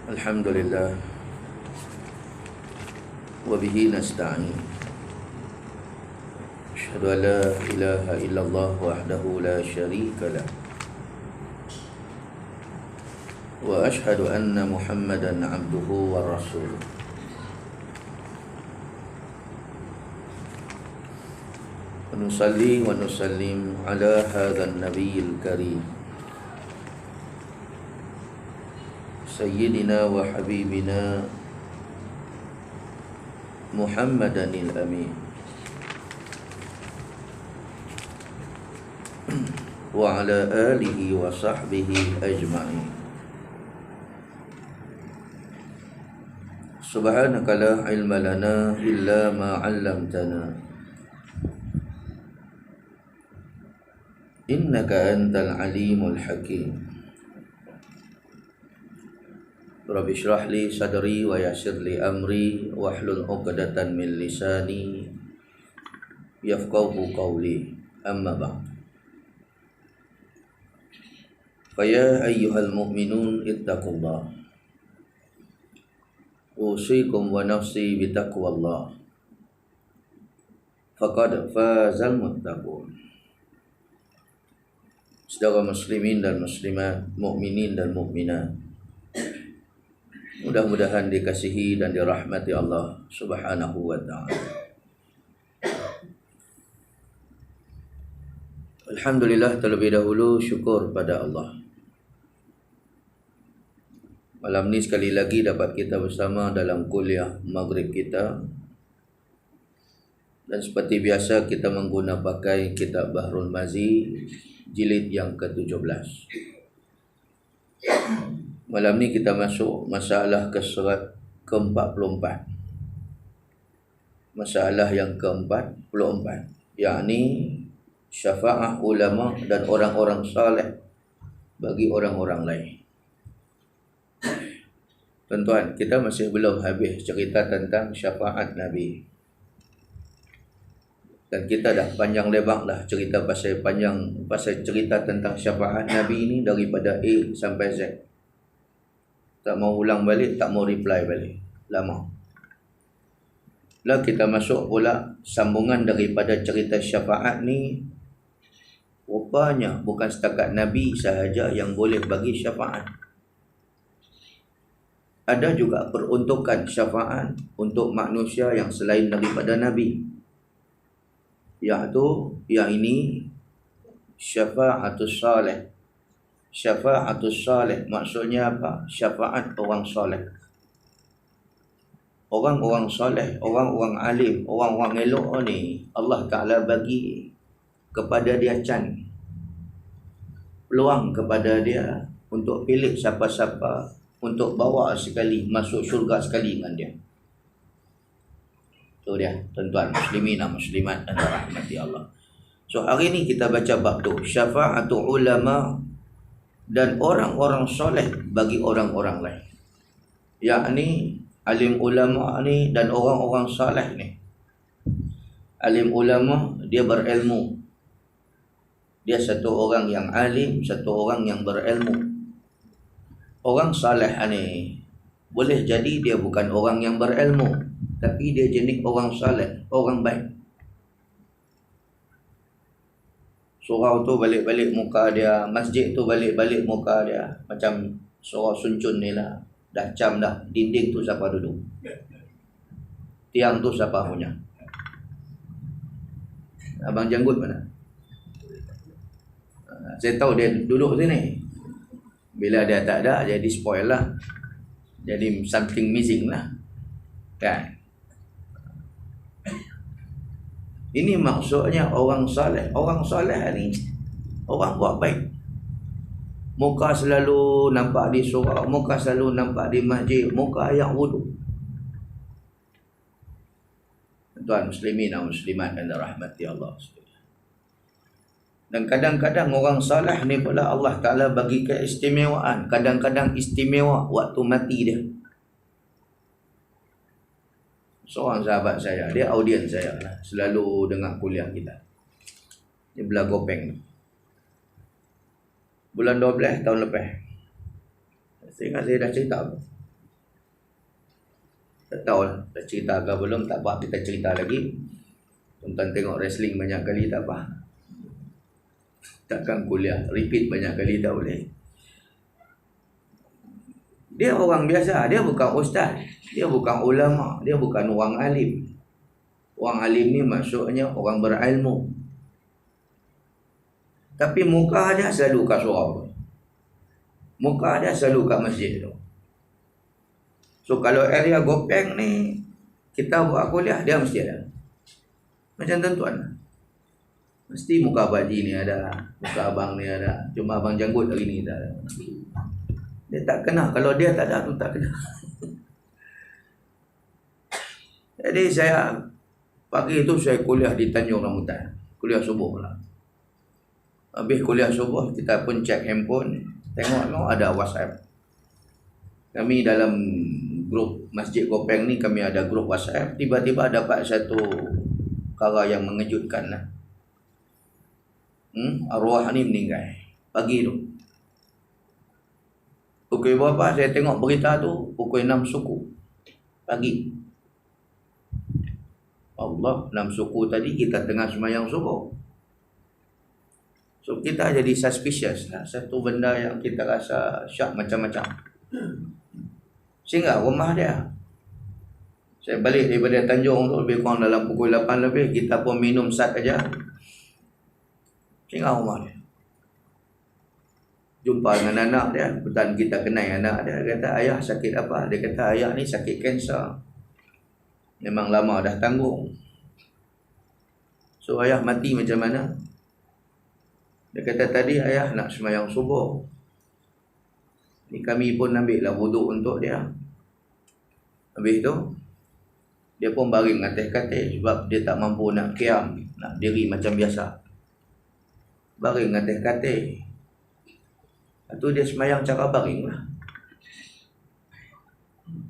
Alhamdulillah wa bihi nasta'in. Asyhadu an la ilaha illallah wahdahu la syarika lah. Wa asyhadu anna Muhammadan abduhu wa rasuluh. Wa nusalli wa nusallim ala hadzal nabiyil karim Sayyidina wa habibina Muhammadanil amin wa ala alihi wa sahbihi ajma'in. Subhanaka la ilma lana illa ma 'allamtana innaka antal alimul hakim. Rabbi shrah li sadri wa yassir li amri wahlul 'uqdatan min lisani yafqahu qawli. Amma ba'd. Fa ya ayyuhal mu'minun ittaqullah. Usikum wa nafsi bitaqwallah. Faqad fazal muttaqun. Saudara muslimin dan muslimat, mukminin dan mukminat, mudah-mudahan dikasihi dan dirahmati Allah Subhanahu wa ta'ala. Alhamdulillah, terlebih dahulu syukur pada Allah. Malam ni sekali lagi dapat kita bersama dalam kuliah maghrib kita. Dan seperti biasa kita menggunakan pakai kitab Bahrul Mazi jilid yang ke-17. Malam ni kita masuk masalah ke surat ke-44. Masalah yang ke-44, yakni syafaat ulama dan orang-orang saleh bagi orang-orang lain. Tuan-tuan, kita masih belum habis cerita tentang syafaat Nabi. Dan kita dah panjang lebar dah cerita pasal cerita tentang syafaat Nabi ini daripada A sampai Z. Tak mau ulang balik, tak mau reply balik, lama. Lah kita masuk pula sambungan daripada cerita syafaat ni. Rupanya bukan setakat Nabi sahaja yang boleh bagi syafaat. Ada juga peruntukan syafaat untuk manusia yang selain daripada Nabi. Iaitu yang ini syafa'atus salih. Syafa'atus salih maksudnya apa? Syafaat orang soleh. Orang-orang soleh, orang-orang alim, orang-orang elok ni Allah Ta'ala bagi kepada dia peluang kepada dia untuk pilih siapa-siapa untuk bawa sekali masuk syurga sekali dengan dia. Itu dia, tuan-tuan muslimin dan muslimat dan rahmati Allah. So hari ni kita baca bab tu, syafa'atul ulama dan orang-orang soleh bagi orang-orang lain. Yakni alim ulama ni dan orang-orang soleh ni. Alim ulama dia berilmu. Dia satu orang yang alim, satu orang yang berilmu. Orang soleh ni boleh jadi dia bukan orang yang berilmu, tapi dia jenis orang soleh, orang baik. Surau tu balik-balik muka dia, masjid tu balik-balik muka dia. Macam surau Suncun ni lah. Dah cam dah, dinding tu siapa duduk, tiang tu siapa punya. Abang Janggut mana? Saya tahu dia duduk sini. Bila dia tak ada, jadi spoil lah. Jadi something missing lah, kan? Ini maksudnya orang soleh. Orang soleh ni orang buat baik. Muka selalu nampak di surau, muka selalu nampak di masjid, muka yang wudu. Tuan muslimin dan muslimat dan rahmati Allah. Dan kadang-kadang orang soleh ni pula Allah Ta'ala bagi keistimewaan. Kadang-kadang istimewa waktu mati dia. Seorang sahabat saya, dia audien saya lah, selalu dengar kuliah kita. Dia belah Gopeng. Bulan 12 tahun lepas. Saya ingat saya dah cerita. Tak tahu lah, dah cerita ke belum, tak apa, kita cerita lagi. Tuan tengok wrestling banyak kali, tak apa. Takkan kuliah, repeat banyak kali tak boleh. Dia orang biasa, dia bukan ustaz, dia bukan ulama, dia bukan orang alim. Orang alim ni maksudnya orang berilmu. Tapi muka dia selalu kat surau. Muka dia selalu kat masjid tu. So kalau area Gopeng ni kita buat kuliah, dia mesti ada. Macam tuan-tuan, mesti muka Abang Haji ni ada, muka abang ni ada. Cuma abang janggut hari ni tak ada. Dia tak kena. Kalau dia tak ada tu tak kena. Jadi saya pagi tu saya kuliah di Tanjung Rambutan. Kuliah subuh lah. Habis kuliah subuh kita pun cek handphone, tengok ada WhatsApp. Kami dalam grup Masjid Gopeng ni, kami ada grup WhatsApp. Tiba-tiba dapat satu perkara yang mengejutkan lah. Arwah ni meninggal pagi tu. Pukul berapa saya tengok berita tu? Pukul 6 suku pagi. Allah, 6 suku tadi kita tengah sembahyang subuh. So kita jadi suspicious lah. Satu benda yang kita rasa syak macam-macam. Sehingga rumah dia, saya balik daripada Tanjung tu lebih kurang dalam pukul 8 lebih. Kita pun minum sat aja. Sehingga rumah dia, jumpa dengan anak dia. Kebetulan kita kenal anak dia. Dia kata, ayah sakit apa? Dia kata, ayah ni sakit kanser. Memang lama dah tanggung. So ayah mati macam mana? Dia kata, tadi ayah nak sembahyang subuh. Ni kami pun ambil lah wuduk untuk dia. Habis tu dia pun baring atas katil sebab dia tak mampu nak kiam, nak diri macam biasa. Baring atas katil. Lepas tu dia sembahyang cara baring lah.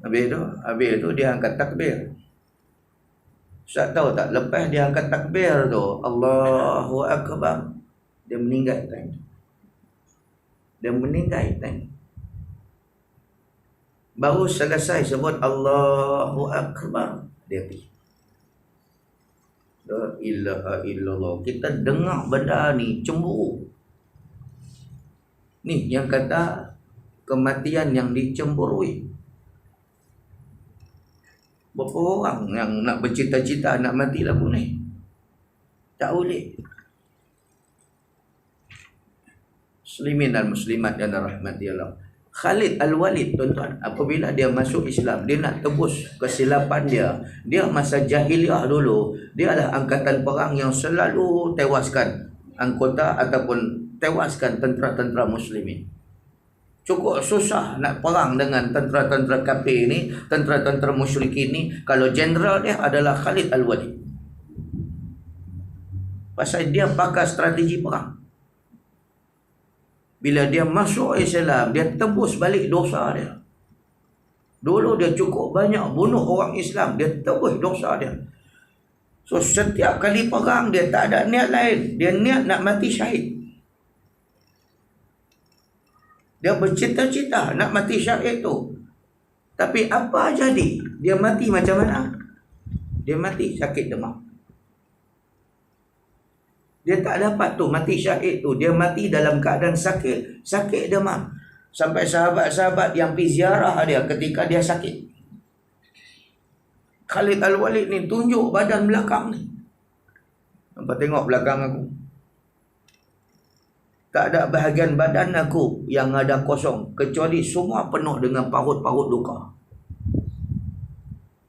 Habis tu dia angkat takbir. Ustaz tahu tak, lepas dia angkat takbir tu, Allahu Akbar, dia meninggal time. Dia meninggal time. Baru selesai sebut Allahu Akbar, dia pergi. La ilaha illallah. Kita dengar benda ni cemburu. Ni yang kata kematian yang dicemburui. Berapa orang yang nak bercita-cita nak mati lagu ni? Tak boleh. Muslimin dan muslimat yang dirahmati Allah. Khalid Al-Walid, tuan-tuan, apabila dia masuk Islam, dia nak tebus kesilapan dia. Dia masa jahiliah dulu, dia adalah angkatan perang yang selalu tewaskan anggota ataupun tewaskan tentera-tentera muslimin. Cukup susah nak perang dengan tentera-tentera kafir ni, tentera-tentera musyrikin ni, kalau jeneral dia adalah Khalid Al-Walid. Pasal dia pakai strategi perang. Bila dia masuk Islam, dia tebus balik dosa dia. Dulu dia cukup banyak bunuh orang Islam, dia tebus dosa dia. So setiap kali perang, dia tak ada niat lain. Dia niat nak mati syahid. Dia bercita-cita nak mati syahid tu. Tapi apa jadi? Dia mati macam mana? Dia mati sakit demam. Dia tak dapat tu mati syahid tu. Dia mati dalam keadaan sakit demam. Sampai sahabat-sahabat yang pergi ziarah dia ketika dia sakit. Khalid Al-Walid ni tunjuk badan belakang ni. Nampak tengok belakang aku. Tak ada bahagian badan aku yang ada kosong, kecuali semua penuh dengan parut-parut luka.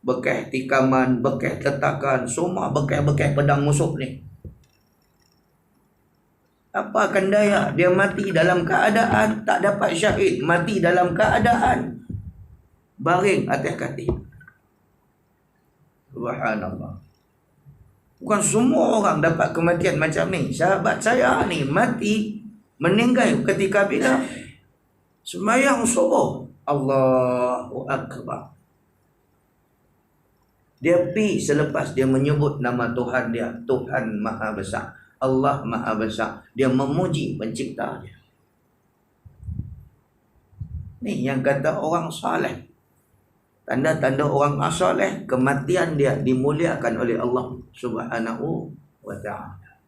Bekas tikaman, bekas tetakan, semua bekas-bekas pedang musuh ni. Apa akan daya? Dia mati dalam keadaan tak dapat syahid. Mati dalam keadaan baring atas katil. Subhanallah. Bukan semua orang dapat kematian macam ni. Sahabat saya ni mati, meninggal ketika bila sembahyang subuh. Allahu Akbar. Dia pergi selepas dia menyebut nama Tuhan dia, Tuhan Maha Besar, Allah Maha Besar. Dia memuji pencipta dia. Ni yang kata orang saleh. Tanda-tanda orang soleh, kematian dia dimuliakan oleh Allah Subhanahu wa ta'ala.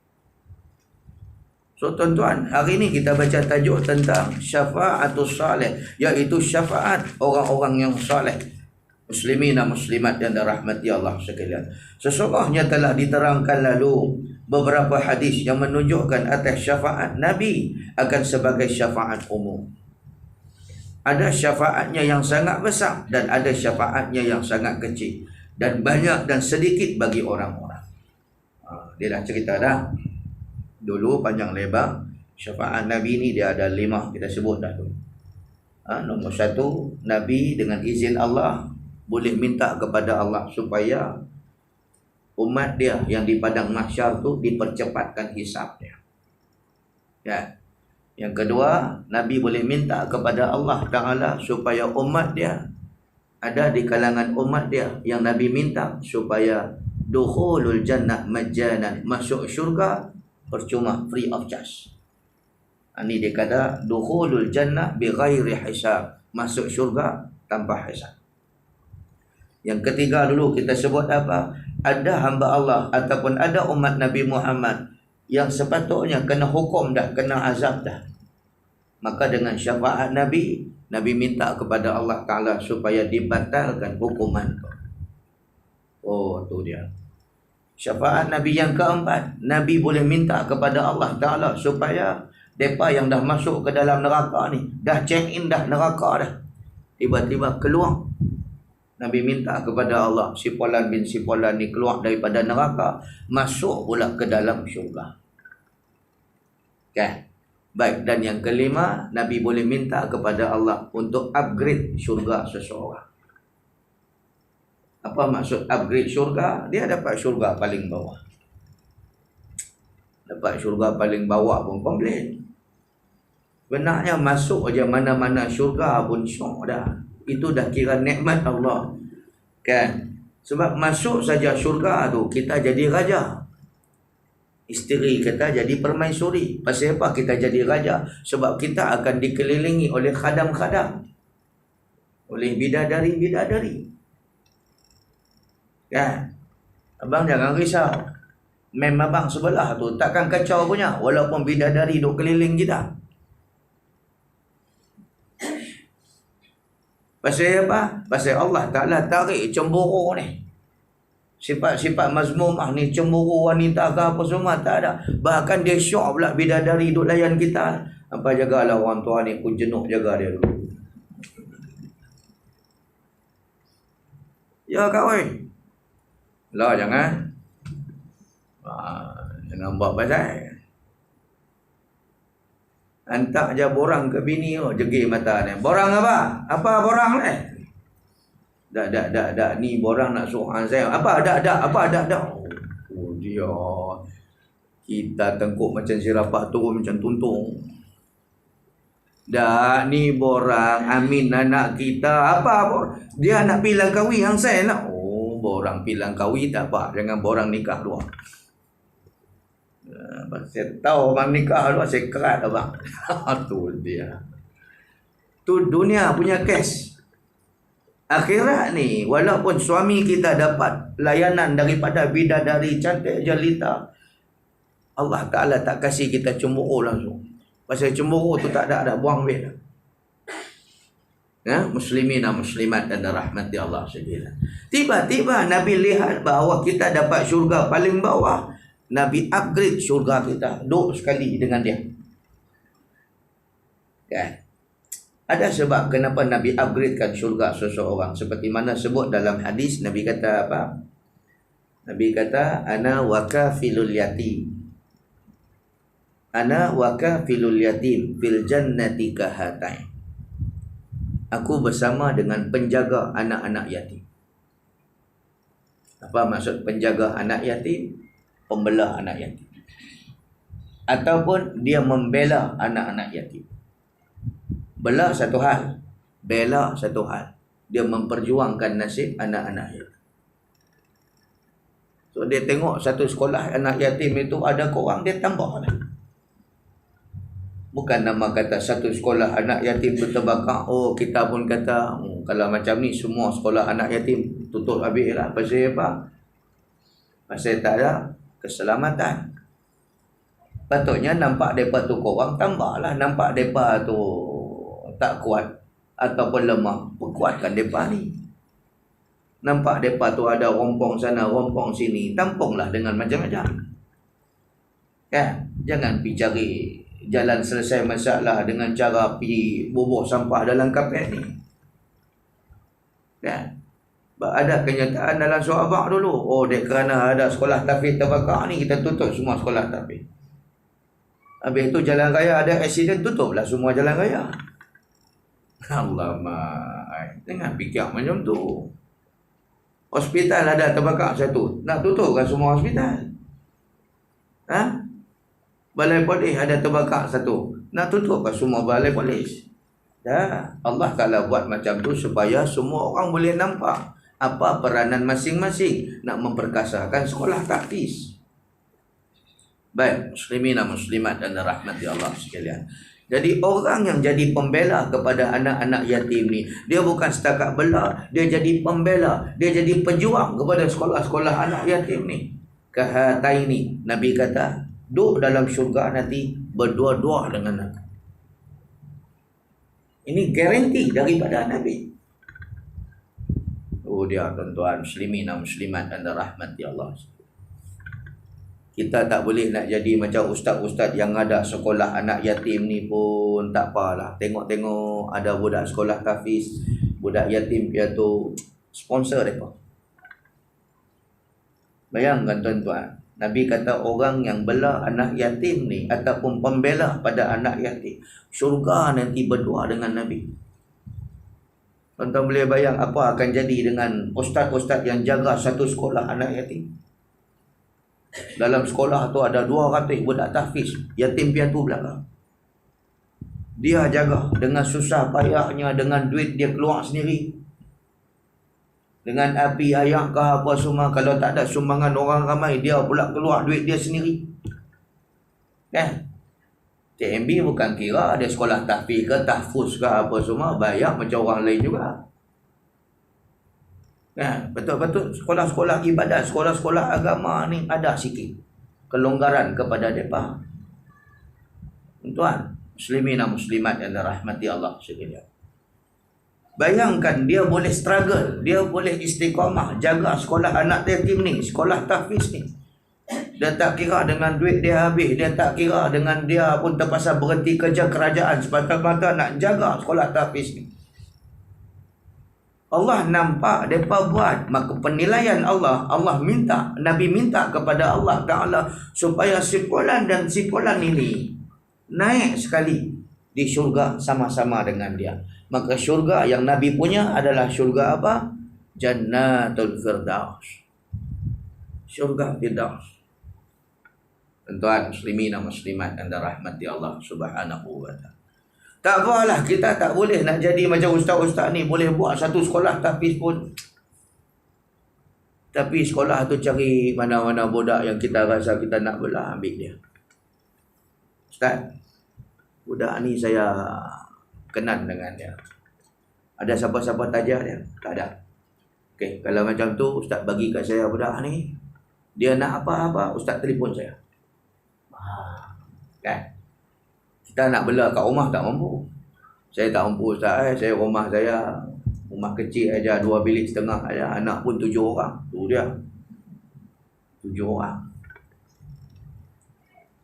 So tuan-tuan, hari ini kita baca tajuk tentang syafa'atus salih, iaitu syafaat orang-orang yang soleh, muslimin dan muslimat yang dirahmati Allah sekalian. Sesungguhnya telah diterangkan lalu beberapa hadis yang menunjukkan atas syafaat Nabi akan sebagai syafaat umum. Ada syafaatnya yang sangat besar dan ada syafaatnya yang sangat kecil, dan banyak dan sedikit bagi orang-orang. Dia dah cerita dah dulu panjang lebar. Syafaat Nabi ni dia ada 5, kita sebut dah dulu. Nombor 1, Nabi dengan izin Allah boleh minta kepada Allah supaya umat dia yang di padang mahsyar tu dipercepatkan hisab dia. Ya. Yang kedua, Nabi boleh minta kepada Allah Ta'ala supaya umat dia, ada di kalangan umat dia yang Nabi minta supaya dukhulul jannah majjanan, masuk syurga percuma, free of charge. Ini dia kata dukhulul jannah bighairi hisab, masuk syurga tanpa hisab. Yang ketiga dulu kita sebut apa? Ada hamba Allah ataupun ada umat Nabi Muhammad yang sepatutnya kena hukum dah, kena azab dah. Maka dengan syafaat Nabi, Nabi minta kepada Allah Ta'ala supaya dibatalkan hukuman tu. Oh, tu dia. Syafaat Nabi yang keempat, Nabi boleh minta kepada Allah Ta'ala supaya mereka yang dah masuk ke dalam neraka ni, dah check in dah neraka dah, tiba-tiba keluar, Nabi minta kepada Allah, si Fulan bin si Fulan ni keluar daripada neraka, masuk pula ke dalam syurga. Kan? Baik, dan yang kelima, Nabi boleh minta kepada Allah untuk upgrade syurga seseorang. Apa maksud upgrade syurga? Dia dapat syurga paling bawah. Dapat syurga paling bawah pun komplain. Benarnya masuk aja mana-mana syurga pun syok dah. Itu dah kira nikmat Allah. Kan? Sebab masuk saja syurga tu, kita jadi raja. Isteri kita jadi permaisuri. Pasal apa kita jadi raja? Sebab kita akan dikelilingi oleh khadam-khadam, oleh bidadari-bidadari. Kan? Abang jangan risau. Mem abang sebelah tu takkan kacau punya, walaupun bidadari duk keliling kita. Pasal apa? Pasal Allah Ta'ala tarik cemburu ni. Sifat-sifat mazmumah ni, cemburu wanita ke apa semua tak ada. Bahkan dia syok pula bidadari duk layan kita. Apa jagalah orang tua ni, pun jenuh jaga dia dulu. Ya kawan. Lah jangan. Jangan buat pasal. Hantar je borang ke bini tu, jegil mata ni. Borang apa? Apa borang ni? Dak. Ni borang nak suruh saya. Apa dak. Oh dia. Kita tengkuk macam sirapah turun macam tuntung. Dak, ni borang Amin anak kita. Apa? Dia nak pilang kahwin hang saya nak. Oh, borang pilang kahwin tak apa. Jangan borang nikah luar. Saya tahu orang nikah luar, saya kerat abang. Tu dia. Tu dunia punya kes. Akhirat ni, walaupun suami kita dapat layanan daripada bidadari cantik jelita, Allah Ta'ala tak kasih kita cemburu langsung. Pasal cemburu tu tak ada, buang duit. Ya, muslimin dan muslimat dan rahmati Allah sekalian. Tiba-tiba Nabi lihat bahawa kita dapat syurga paling bawah. Nabi upgrade syurga kita, duduk sekali dengan dia. Kan? Ada sebab kenapa Nabi upgradekan syurga seseorang. Seperti mana sebut dalam hadis, Nabi kata apa? Nabi kata, ana wakafilul yatim. Ana wakafilul yatim fil jannati kahatain. Aku bersama dengan penjaga anak-anak yatim. Apa maksud penjaga anak yatim? Pembelah anak yatim. Ataupun dia membela anak-anak yatim. Bela satu hal, bela satu hal. Dia memperjuangkan nasib anak-anak yatim. So dia tengok satu sekolah anak yatim itu ada korang, dia tambah lah. Bukan nama kata satu sekolah anak yatim tu terbakar. Oh, kita pun kata, kalau macam ni semua sekolah anak yatim tutup habis lah. Pasal apa? Pasal tak ada keselamatan. Patutnya nampak mereka tu korang, tambahlah. Nampak mereka tu tak kuat ataupun lemah, perkuatkan mereka ni. Nampak mereka tu ada rompong sana, rompong sini, tampunglah dengan macam-macam. Kan? Jangan pergi cari jalan selesai masalah dengan cara pergi bubuh sampah dalam kapet ni. Kan? Ada kenyataan dalam Sarawak dulu. Oh, dek kerana ada sekolah tahfiz terbakar ni, kita tutup semua sekolah tahfiz. Habis tu jalan raya ada aksiden, tutuplah semua jalan raya. Alamak, jangan fikir macam tu. Hospital ada terbakar satu, nak tutupkan semua hospital? Ha? Balai polis ada terbakar satu, nak tutupkan semua balai polis? Dah, Allah Ta'ala buat macam tu supaya semua orang boleh nampak apa peranan masing-masing nak memperkasakan sekolah tahfiz. Baik, muslimin dan muslimat dan rahmati Allah sekalian. Jadi orang yang jadi pembela kepada anak-anak yatim ni, dia bukan setakat bela, dia jadi pembela, dia jadi pejuang kepada sekolah-sekolah anak yatim ni. Kahataini, Nabi kata, duduk dalam syurga nanti berdua-dua dengan aku. Ini garanti daripada Nabi. Oh dia tuan-tuan, muslimin dan muslimat dan rahmati Allah. Kita tak boleh nak jadi macam ustaz-ustaz yang ada sekolah anak yatim ni pun tak apalah. Tengok-tengok ada budak sekolah tahfiz, budak yatim piatu sponsor mereka. Bayangkan tuan-tuan, Nabi kata orang yang bela anak yatim ni ataupun pembela pada anak yatim, syurga nanti berdua dengan Nabi. Tuan-tuan boleh bayang apa akan jadi dengan ustaz-ustaz yang jaga satu sekolah anak yatim. Dalam sekolah tu ada 200 budak tahfiz, yatim piatu belakang. Dia jaga dengan susah payahnya, dengan duit dia keluar sendiri, dengan api ayah ke apa semua. Kalau tak ada sumbangan orang ramai, dia pula keluar duit dia sendiri. Kan? TMB bukan kira ada sekolah tahfiz ke tahfuz ke apa semua, bayar macam orang lain juga. Kan? Betul-betul sekolah-sekolah ibadat, sekolah-sekolah agama ni ada sikit kelonggaran kepada mereka. Tuan, muslimin dan muslimat yang dirahmati Allah sekalian. Bayangkan dia boleh struggle, dia boleh istiqamah jaga sekolah anak yatim ni, sekolah tahfiz ni. Dia tak kira dengan duit dia habis, dia tak kira dengan dia pun terpaksa berhenti kerja kerajaan semata-mata nak jaga sekolah tahfiz ni. Allah nampak mereka buat, maka penilaian Allah, Allah minta, Nabi minta kepada Allah Ta'ala supaya sipulan dan sipulan ini naik sekali di syurga sama-sama dengan dia. Maka syurga yang Nabi punya adalah syurga apa? Jannatul Firdaus. Syurga Firdaus. Tuan-tuan muslimin dan muslimat yang dirahmati Allah Subhanahu wa ta'ala. Tak apalah, kita tak boleh nak jadi macam ustaz-ustaz ni, boleh buat satu sekolah tahfiz pun. Tapi sekolah tu cari mana-mana budak yang kita rasa kita nak bela, ambil dia. Ustaz, budak ni saya kenal dengan dia. Ada siapa-siapa tajah dia? Tak ada. Okey, kalau macam tu ustaz bagi kat saya budak ni. Dia nak apa-apa, ustaz telefon saya. Kan? Kita nak bela kat rumah tak mampu. Saya tak mampu ustaz, saya rumah kecil aja, 2 bilik setengah aja, anak pun 7 orang. Tu dia. 7 orang.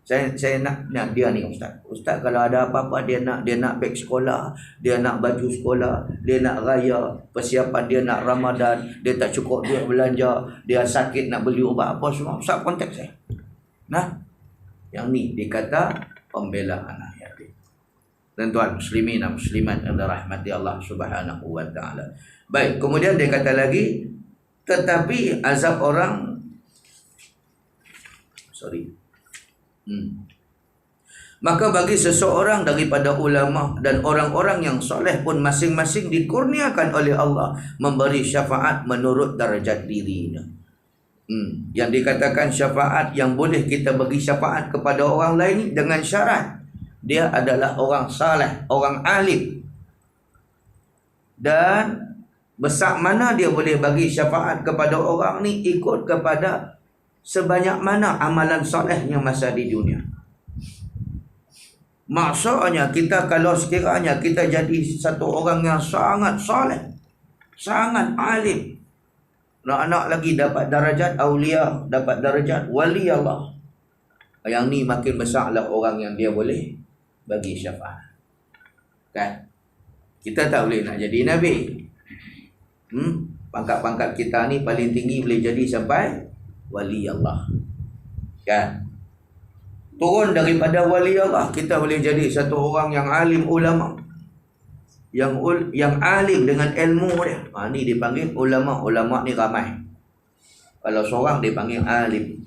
Saya nak dia ni ustaz. Ustaz kalau ada apa-apa dia nak beg sekolah, dia nak baju sekolah, dia nak raya, persiapan dia nak Ramadan, dia tak cukup duit belanja, dia sakit nak beli ubat apa semua, ustaz kontak saya. Nah, yang ni dikata pembela anak yatim. Dan tuan muslimin dan muslimat yang dirahmati Allah Subhanahu wa ta'ala. Baik, kemudian dia kata lagi, tetapi azab orang maka bagi seseorang daripada ulama dan orang-orang yang soleh pun masing-masing dikurniakan oleh Allah memberi syafaat menurut darjat dirinya. Yang dikatakan syafaat yang boleh kita bagi syafaat kepada orang lain dengan syarat dia adalah orang saleh, orang alim. Dan besar mana dia boleh bagi syafaat kepada orang ni ikut kepada sebanyak mana amalan solehnya masa di dunia. Maksudnya kita kalau sekiranya kita jadi satu orang yang sangat soleh, sangat alim, anak-anak lagi dapat darajat aulia, dapat darajat wali Allah, yang ni makin besarlah orang yang dia boleh bagi syafaat. Kan? Kita tak boleh nak jadi Nabi. Pangkat-pangkat kita ni paling tinggi boleh jadi sampai wali Allah. Kan? Turun daripada wali Allah, kita boleh jadi satu orang yang alim ulama. Yang alim dengan ilmu dia. Ni dipanggil ulama. Ulama ni ramai. Kalau seorang dipanggil alim.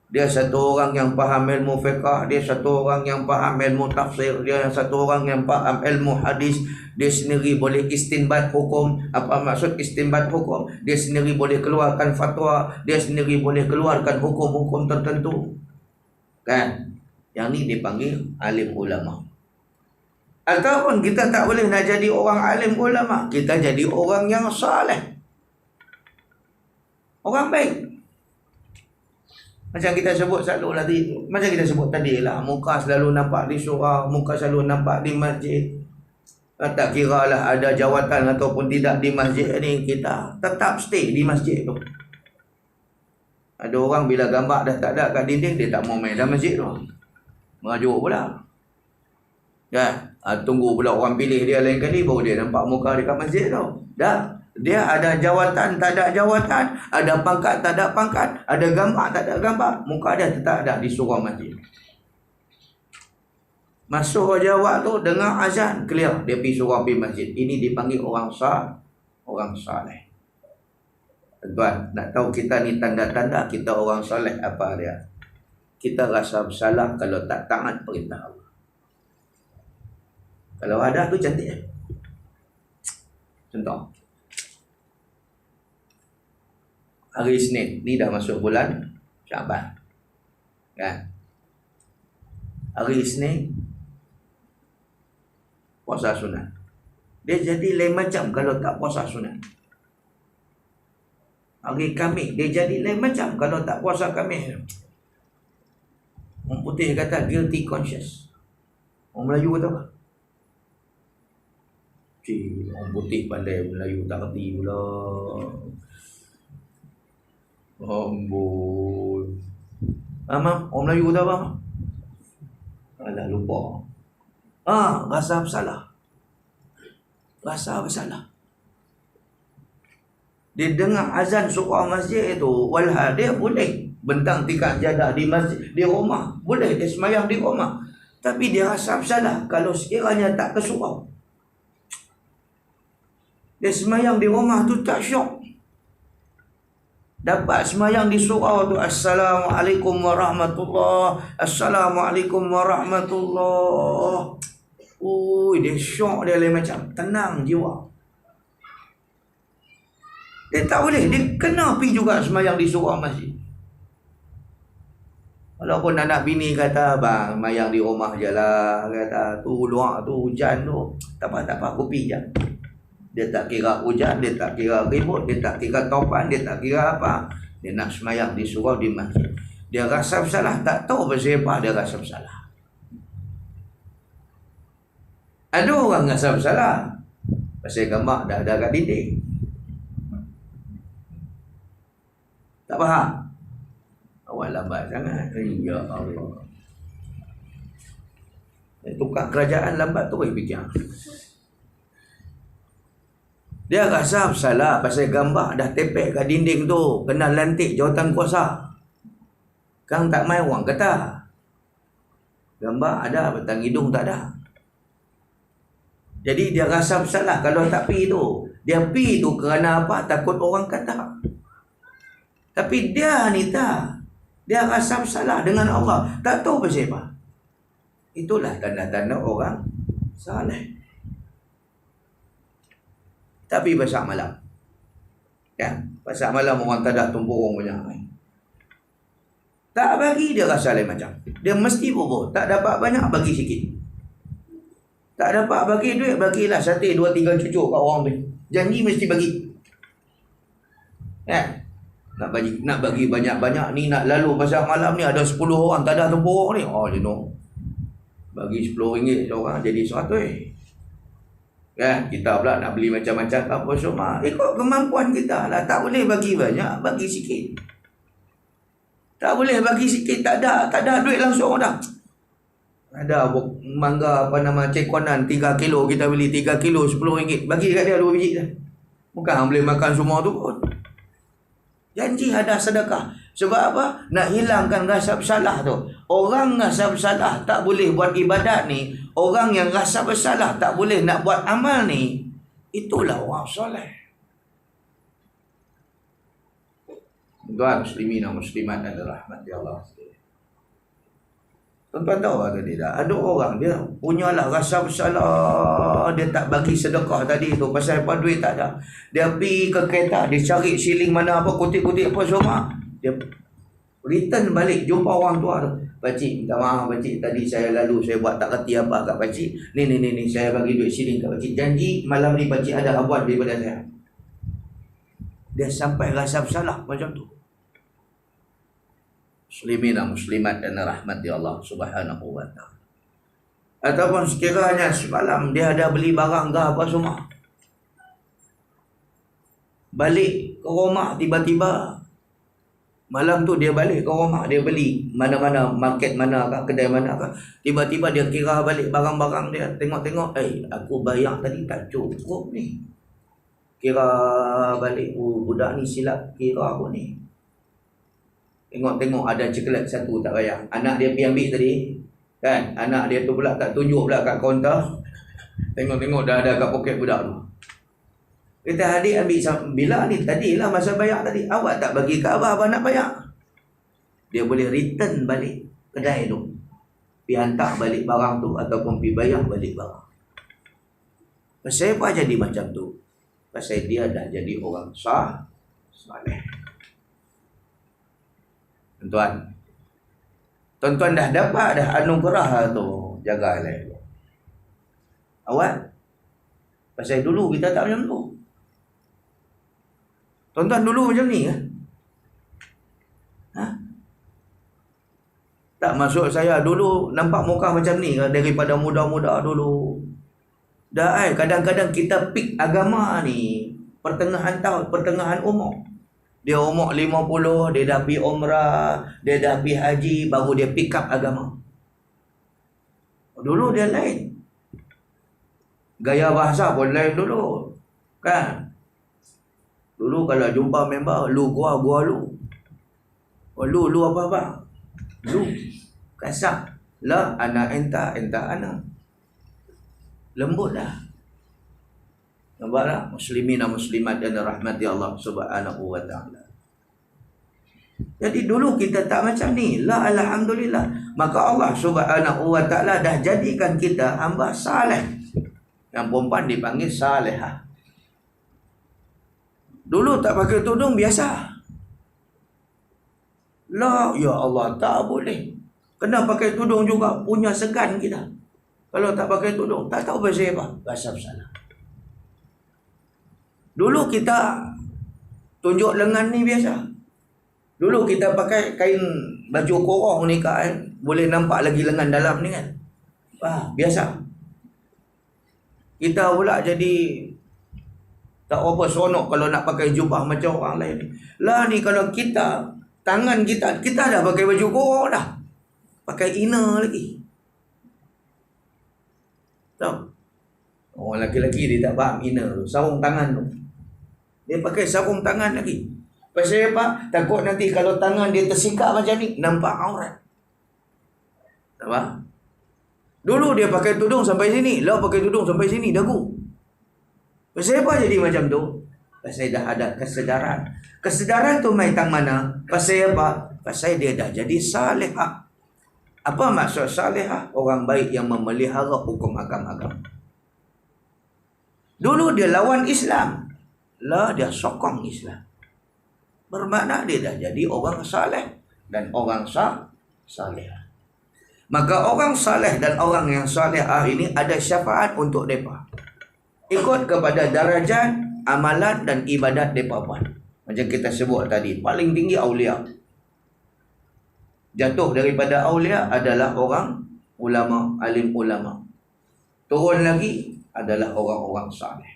Dia satu orang yang faham ilmu fiqh, dia satu orang yang faham ilmu tafsir, dia satu orang yang faham ilmu hadis, dia sendiri boleh istinbat hukum. Apa maksud istinbat hukum? Dia sendiri boleh keluarkan fatwa, dia sendiri boleh keluarkan hukum-hukum tertentu. Kan? Yang ni dipanggil alim ulama. Ataupun kita tak boleh nak jadi orang alim ulama, kita jadi orang yang saleh, orang baik. Macam kita sebut tadi lah, muka selalu nampak di surau, muka selalu nampak di masjid. Tak kira lah ada jawatan ataupun tidak di masjid ni, kita tetap stay di masjid tu. Ada orang bila gambar dah tak ada kat dinding, dia tak mau main dalam masjid tu, merajuk pula. Kan? Tunggu pula orang pilih dia lain kali baru dia nampak muka dekat masjid tu. Dah, dia ada jawatan tak ada jawatan, ada pangkat tak ada pangkat, ada gambar tak ada gambar, muka dia tetap ada di surau masjid. Masuk jawab tu, dengar azan, clear, dia pergi surau, pergi masjid. Ini dipanggil orang saleh. Tuan, nak tahu kita ni tanda-tanda kita orang soleh apa dia? Kita rasa bersalah kalau tak taat perintah Allah. Kalau ada tu cantik. Contoh, hari Isnin ni dah masuk bulan Syaban, kan? Hari Isnin puasa sunat. Dia jadi lain macam kalau tak puasa sunat. Hari Khamis dia jadi lain macam kalau tak puasa Khamis. Orang putih kata guilty conscious. Orang Melayu kata apa? Orang putih pandai Melayu tak kerti pula. Ambul. Orang Melayu kata apa? Alah, lupa. Rasa bersalah. Rasa bersalah. Dia dengar azan surau masjid itu, walhal dia boleh bentang tikar jadah di masjid, di rumah. Boleh dia semayang di rumah. Tapi dia rasa bersalah kalau sekiranya tak ke surau. Dia semayang di rumah tu tak syok. Dapat semayang di surau tu, Assalamualaikum warahmatullahi, Assalamualaikum warahmatullahi. Dia syok, dia lain macam, tenang jiwa. Dia tak boleh, dia kena pergi juga semayang di surau masjid. Walaupun anak bini kata, bang, semayang di rumah je lah. Kata, tu luar tu hujan tu, tak apa, aku pergi je. Dia tak kira hujan, dia tak kira ribut, dia tak kira topan, dia tak kira apa. Dia nak semayang di surau, di masjid. Dia rasa bersalah, tak tahu pasal apa dia rasa bersalah. Ada orang rasa bersalah pasal gambar dah ada kat dinding. Tak faham? Awak lambat sangat. Ya Allah. Tukar kerajaan lambat tu fikir. Dia rasa bersalah pasal gambar dah tepek kat dinding tu, kena lantik jawatan kuasa. Kang tak main orang kata. Gambar ada, batang hidung tak ada. Jadi dia rasa bersalah kalau tak pergi tu. Dia pergi tu kerana apa? Takut orang kata. Tapi dia ni tak. Dia rasa bersalah dengan Allah. Tak tahu pasal apa. Itulah tanda-tanda orang saleh. Tapi pasal malam. Kan? Pasal malam orang tak ada tumpurung banyak. Tak bagi dia rasa lain macam. Dia mesti bobo. Tak dapat banyak, bagi sikit. Tak dapat bagi duit, bagilah sate 2-3 cucuk kat orang ni. Janji mesti bagi. Nak bagi banyak-banyak ni, nak lalu pasal malam ni ada 10 orang tak ada tempur ni. Oh, you know. Bagi RM10 orang jadi 100. Kita pula nak beli macam-macam apa semua. Ikut kemampuan kita lah. Tak boleh bagi banyak, bagi sikit. Tak boleh bagi sikit, tak ada duit langsung dah. Ada mangga cekonan 3 kilo, kita beli 3 kilo RM10. Bagi kat dia 2 biji dah. Bukan boleh makan semua tu pun. Janji ada sedekah. Sebab apa? Nak hilangkan rasa bersalah tu. Orang rasa bersalah tak boleh buat ibadat ni. Orang yang rasa bersalah tak boleh nak buat amal ni. Itulah orang soleh. Tuan muslimin dan muslimat dan rahmati Allah. Tuan-tuan tahu atau tidak? Ada orang dia punyalah rasa bersalah, dia tak bagi sedekah tadi tu. Pasal apa? Duit tak ada. Dia pergi ke kereta, dia cari siling mana apa, kutip-kutip apa semua. Dia return balik, jumpa orang tua tu. Pakcik, minta maaf pakcik, tadi saya lalu, saya buat tak kerti apa kat pakcik. Ni, saya bagi duit siling kat pakcik. Janji malam ni pakcik ada abuat daripada saya. Dia sampai rasa bersalah macam tu. Muslimin dan muslimat dan rahmati Allah Subhanahu wa ta'ala. Ataupun sekiranya semalam dia ada beli barang ke apa semua, balik ke rumah tiba-tiba malam tu dia balik ke rumah, dia beli mana-mana market mana ke, kedai mana ke, tiba-tiba dia kira balik barang-barang dia, tengok-tengok, aku bayar tadi tak cukup ni. Kira balik, budak ni silap kira aku ni. Tengok-tengok ada coklat satu tak bayar. Anak dia pergi ambil tadi, kan? Anak dia tu pula tak tunjuk pula kat kaunter. Tengok-tengok dah ada kat poket budak tu. Kita adik ambil bila ni? Tadilah masa bayar tadi. Awak tak bagi ke abah nak bayar. Dia boleh return balik kedai tu. Pergi hantar balik barang tu ataupun pergi bayar balik barang. Pasal apa jadi macam tu? Pasal dia dah jadi orang saleh. Tuan-tuan dah dapat dah anugerah tu, jagalah. Awak pasal dulu kita tak macam tu. Tuan-tuan dulu macam ni kan? Tak, maksud saya dulu nampak muka macam ni kan? Daripada muda-muda dulu. Dah kadang-kadang kita pick agama ni pertengahan tahun, pertengahan umur. Dia umur 50, dia dah pergi umrah, dia dah pergi haji, baru dia pick up agama. Dulu dia lain. Gaya bahasa pun lain dulu. Kan? Dulu kalau jumpa member, lu gua lu. Lu apa-apa? Lu. Kasar. La, anak enta anak. Lembut dah. Nampaklah muslimin dan muslimat dan rahmati Allah Subhanahu wa ta'ala. Jadi dulu kita tak macam ni. La, alhamdulillah. Maka Allah Subhanahu wa ta'ala dah jadikan kita hamba saleh. Yang perempuan dipanggil salehah. Dulu tak pakai tudung biasa. La, ya Allah, tak boleh. Kena pakai tudung juga, punya segan kita. Kalau tak pakai tudung, tak tahu bahasa apa. Bahasa bersalah. Dulu kita tunjuk lengan ni biasa. Dulu kita pakai kain baju korong ni kan, boleh nampak lagi lengan dalam ni kan. Biasa. Kita pula jadi tak apa seronok kalau nak pakai jubah macam orang lain. Lah ni kalau kita, tangan kita dah pakai baju korong dah. Pakai inner lagi. Tahu? Orang lelaki dia tak faham inner tu, sarung tangan tu. Dia pakai sarung tangan lagi. Pasal apa? Takut nanti kalau tangan dia tersikat macam ni, nampak aurat. Tak faham? Dulu dia pakai tudung sampai sini. Lah pakai tudung sampai sini, dagu. Pasal apa jadi macam tu? Pasal dah ada kesedaran. Kesedaran tu main tang mana? Pasal apa? Pasal dia dah jadi salehah. Apa maksud salehah? Orang baik yang memelihara hukum agama. Dulu dia lawan Islam. Lah dia sokong Islam. Bermakna dia dah jadi orang saleh. dan orang saleh. Maka orang saleh dan orang yang saleh ini ada syafaat untuk mereka. Ikut kepada darajat amalan dan ibadat mereka buat. Macam kita sebut tadi, paling tinggi aulia. Jatuh daripada aulia adalah orang ulama, alim ulama. Turun lagi adalah orang-orang saleh.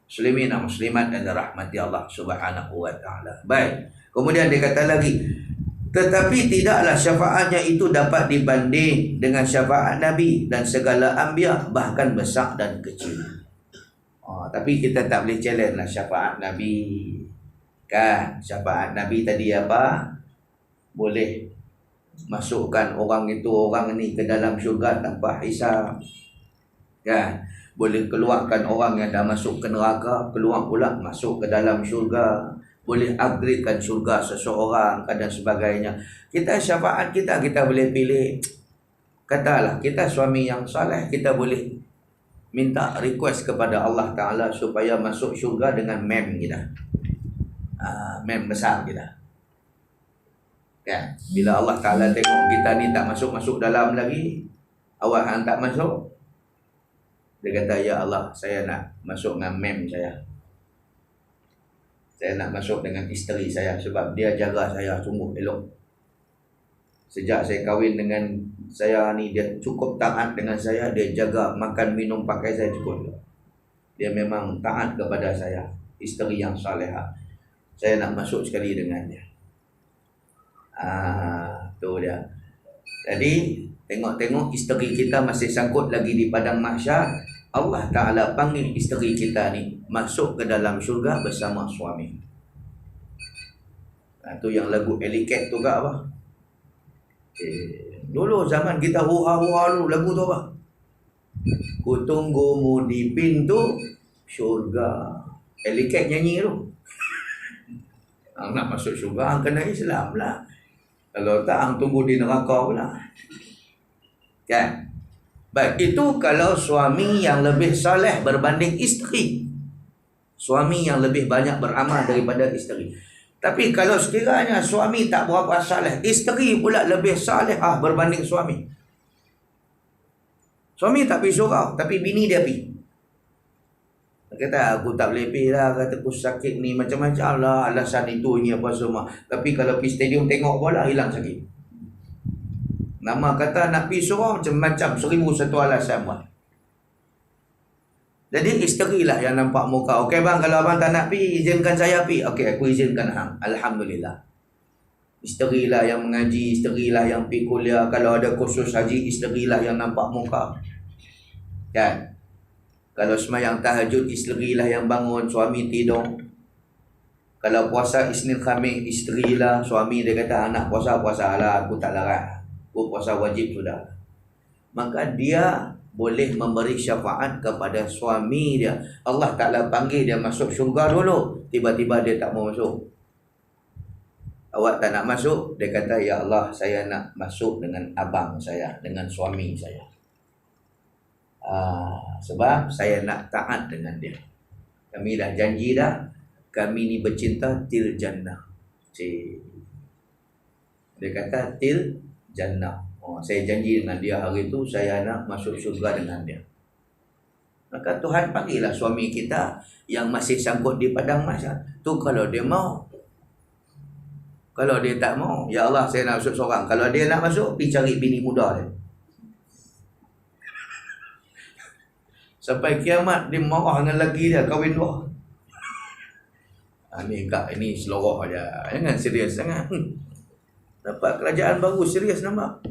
Muslimin dan muslimat dan rahmati Allah Subhanahu wa taala. Baik. Kemudian dia kata lagi, tetapi tidaklah syafaatnya itu dapat dibanding dengan syafaat Nabi dan segala anbiya, bahkan besar dan kecil. Tapi kita tak boleh challenge lah syafaat Nabi. Kan? Syafaat Nabi tadi apa? Boleh masukkan orang itu, orang ni ke dalam syurga tanpa hisab. Kan? Boleh keluarkan orang yang dah masuk ke neraka, keluar pula masuk ke dalam syurga. Boleh upgradekan syurga seseorang dan sebagainya. Kita syafaat kita boleh pilih. Katalah kita suami yang saleh, kita boleh minta request kepada Allah Ta'ala supaya masuk syurga dengan mem kita. Mem besar kita. Ya, bila Allah Ta'ala tengok kita ni tak masuk dalam lagi, awak hang tak masuk, dia kata, ya Allah, saya nak masuk dengan mem saya. Saya nak masuk dengan isteri saya sebab dia jaga saya sungguh elok. Sejak saya kahwin dengan saya ni, dia cukup taat dengan saya. Dia jaga makan, minum, pakai saya cukup. Dia memang taat kepada saya. Isteri yang salihah. Saya nak masuk sekali dengan dia. Tu dia. Jadi tengok-tengok isteri kita masih sangkut lagi di padang mahsyar, Allah Ta'ala panggil isteri kita ni masuk ke dalam syurga bersama suami. Tu yang lagu Eliket tu ke apa? Dulu zaman kita hura-hura dulu, lagu tu apa? Ku tunggumu di pintu syurga. Eliket nyanyi tu. Nak masuk syurga, kena Islam lah. Kalau tak, hang tunggu di neraka pula. Kan? Baik, itu kalau suami yang lebih saleh berbanding isteri. Suami yang lebih banyak beramal daripada isteri. Tapi kalau sekiranya suami tak berapa saleh, isteri pula lebih salehah berbanding suami. Suami tak pergi surau, tapi bini dia pergi. Dia kata, aku tak boleh pergi lah, kata aku sakit ni, macam-macam lah alasan itu, ini apa semua. Tapi kalau pergi stadium tengok bola, hilang sakit. Nama kata nak pergi surau, macam-macam, 1001 alasan buat. Jadi isteri lah yang nampak muka. Okey bang, kalau abang tak nak pergi, izinkan saya pergi. Okey, aku izinkan hang. Alhamdulillah. Isteri lah yang mengaji, isteri lah yang pergi kuliah. Kalau ada kursus haji, isteri lah yang nampak muka. Kan? Kalau semayang tahajud, isteri lah yang bangun, suami tidur. Kalau puasa Isnin Khamis, isteri lah, suami dia kata, anak puasa lah, aku tak larang. Aku puasa wajib sudah. Maka dia boleh memberi syafaat kepada suami dia. Allah Ta'ala panggil dia masuk syurga dulu. Tiba-tiba dia tak mau masuk. Awak tak nak masuk? Dia kata, ya Allah, saya nak masuk dengan abang saya, dengan suami saya. Sebab saya nak taat dengan dia. Kami dah janji dah, kami ni bercinta til jannah. Dia kata til jannah. Saya janji dengan dia hari itu, saya nak masuk syurga dengan dia. Maka Tuhan panggillah suami kita yang masih sangkut di padang mahsyar. Tu kalau dia mau. Kalau dia tak mau, ya Allah, saya nak masuk seorang. Kalau dia nak masuk, pergi cari bini muda dia. Sampai kiamat dia marah dengan lelaki dia, kahwin dua. Ini seloroh aja. Jangan serius sangat. Dapat kerajaan baru, serius nampak.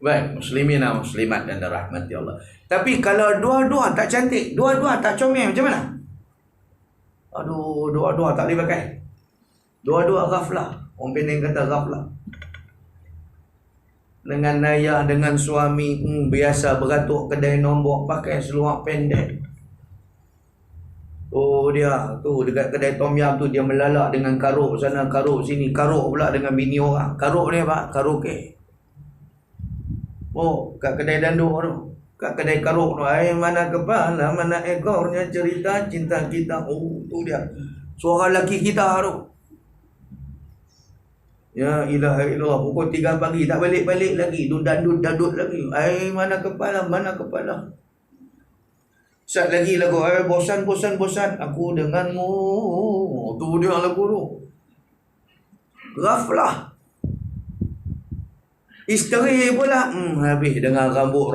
Baik, muslimin dan muslimat dan rahmati Allah. Tapi kalau dua-dua tak cantik, dua-dua tak comel, macam mana? Aduh, dua-dua tak boleh pakai. Dua-dua ghaflah. Orang Penang kata ghaflah. Dengan ayah, dengan suami, biasa beratuk kedai nombor, pakai seluar pendek. Dia tu dekat kedai tom yam tu, dia melalak dengan karuk sana, karuk sini, karuk pula dengan bini orang. Karuk ni apa? Karaoke. Kat kedai danduk tu, kat kedai karuk tu, mana kepala, mana ekornya cerita cinta kita. Tu dia. Suara lelaki kita tu. Ya ilaha illallah, pukul 3 pagi tak balik-balik lagi, dudut lagi. Mana kepala, mana kepala. Sat lagi lagu, bosan, aku denganmu. Tu dia lagu tu. Ghaflah. Isteri pula habis dengan rambut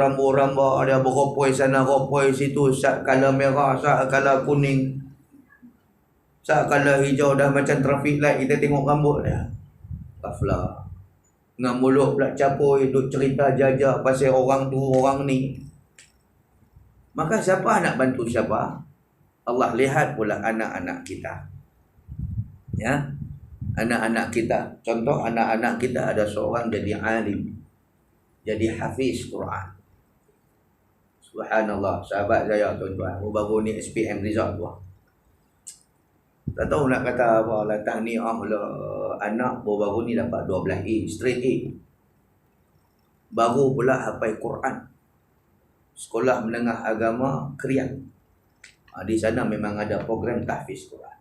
dia beropoi sana, ropoi situ, sat kala merah, sat kala kuning, sat kala hijau, dah macam traffic light kita tengok rambut dia. Ghaflah. Dengan mulut pula capoi, duk cerita jajak pasal orang tu, orang ni. Maka siapa nak bantu siapa? Allah lihat pula anak-anak kita. Ya. Anak-anak kita. Contoh anak-anak kita ada seorang jadi alim. Jadi hafiz Quran. Subhanallah. Sahabat saya tuan-tuan. Baru ni SPM result tu. Tak tahu nak kata apa lah, tahniah lah, anak baru ni dapat 12 A, straight A. Baru pula hafal Quran. Sekolah menengah agama Krian. Di sana memang ada program tahfiz Quran.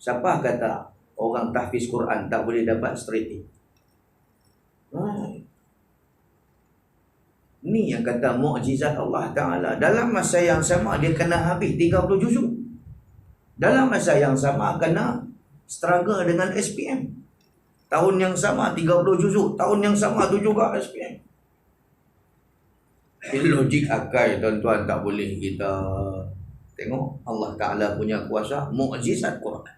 Siapa kata orang tahfiz Quran tak boleh dapat straight A? Ni yang kata mukjizat Allah Ta'ala. Dalam masa yang sama dia kena habis 30 juzuk. Dalam masa yang sama kena struggle dengan SPM. Tahun yang sama 30 juzuk, tahun yang sama tu juga SPM. Ini logik akal tuan-tuan, tak boleh kita tengok Allah Ta'ala punya kuasa, mukjizat Quran.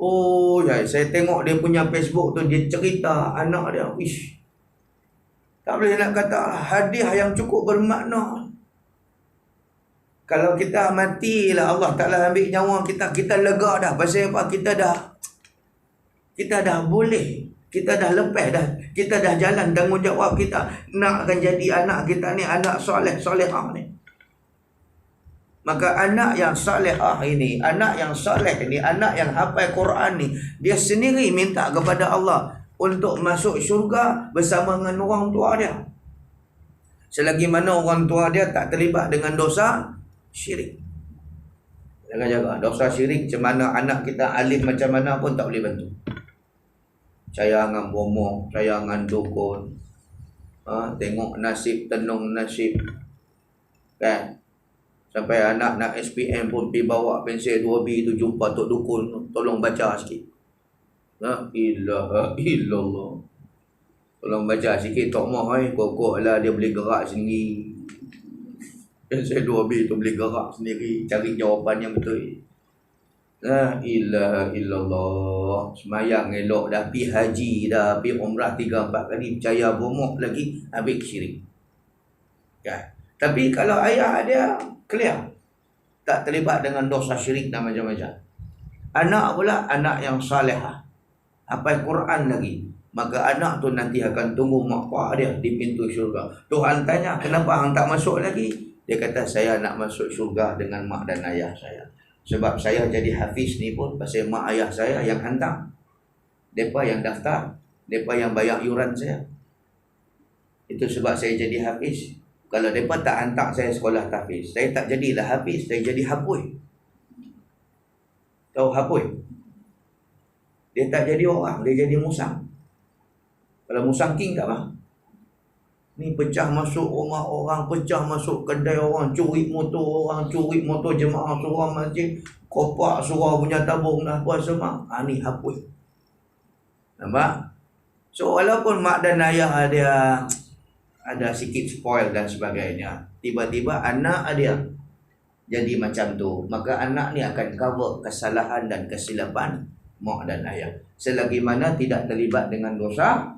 Oh ya, saya tengok dia punya Facebook tu, dia cerita anak dia, ish, tak boleh nak kata hadiah yang cukup bermakna. Kalau kita matilah Allah Ta'ala ambil nyawa kita, kita lega dah. Pasal apa? Kita dah boleh. Kita dah lepas dah. Kita dah jalan tanggungjawab kita. Nakkan jadi anak kita ni anak soleh-solehah ni. Maka anak yang solehah ini, anak yang soleh ini, anak yang hafal Quran ni, dia sendiri minta kepada Allah untuk masuk syurga bersama dengan orang tua dia. Selagi mana orang tua dia tak terlibat dengan dosa syirik. Jaga-jaga. Dosa syirik macam mana anak kita alim macam mana pun tak boleh bantu. Saya dengan bomoh, saya dengan dukun. Tengok nasib, tenung nasib. Kan? Sampai anak nak SPM pun pergi bawa pensel 2B tu jumpa Tok Dukun. Tolong baca sikit. La ilaha illallah. Tolong baca sikit Tok Moh. Kokok lah dia boleh gerak sendiri. Saya 2B tu boleh gerak sendiri, cari jawapan yang betul. La ilaha illallah. Semayang elok dah, pergi haji dah, pergi umrah 3-4 kali, percaya bomok lagi, habis syirik. Kan? Tapi kalau ayah dia clear, tak terlibat dengan dosa syirik dan macam-macam. Anak pula anak yang salihah, hafal Quran lagi, maka anak tu nanti akan tunggu mak pak dia di pintu syurga. Tuhan tanya, kenapa hang tak masuk lagi? Dia kata, saya nak masuk syurga dengan mak dan ayah saya. Sebab saya jadi hafiz ni pun pasal mak ayah saya yang hantar. Mereka yang daftar, mereka yang bayar yuran saya. Itu sebab saya jadi hafiz. Kalau mereka tak hantar saya sekolah tahfiz, saya tak jadilah hafiz, saya jadi hapui. Tahu hapui? Dia tak jadi orang, dia jadi musang. Kalau musang king tak apa? Ni pecah masuk rumah orang, pecah masuk kedai orang, curi motor orang, curi motor jemaah surau masjid, kopak surau punya tabung dah apa semua. Ni hapus. Nampak? So walaupun mak dan ayah dia ada sikit spoil dan sebagainya, tiba-tiba anak dia jadi macam tu, maka anak ni akan cover kesalahan dan kesilapan mak dan ayah. Selagi mana tidak terlibat dengan dosa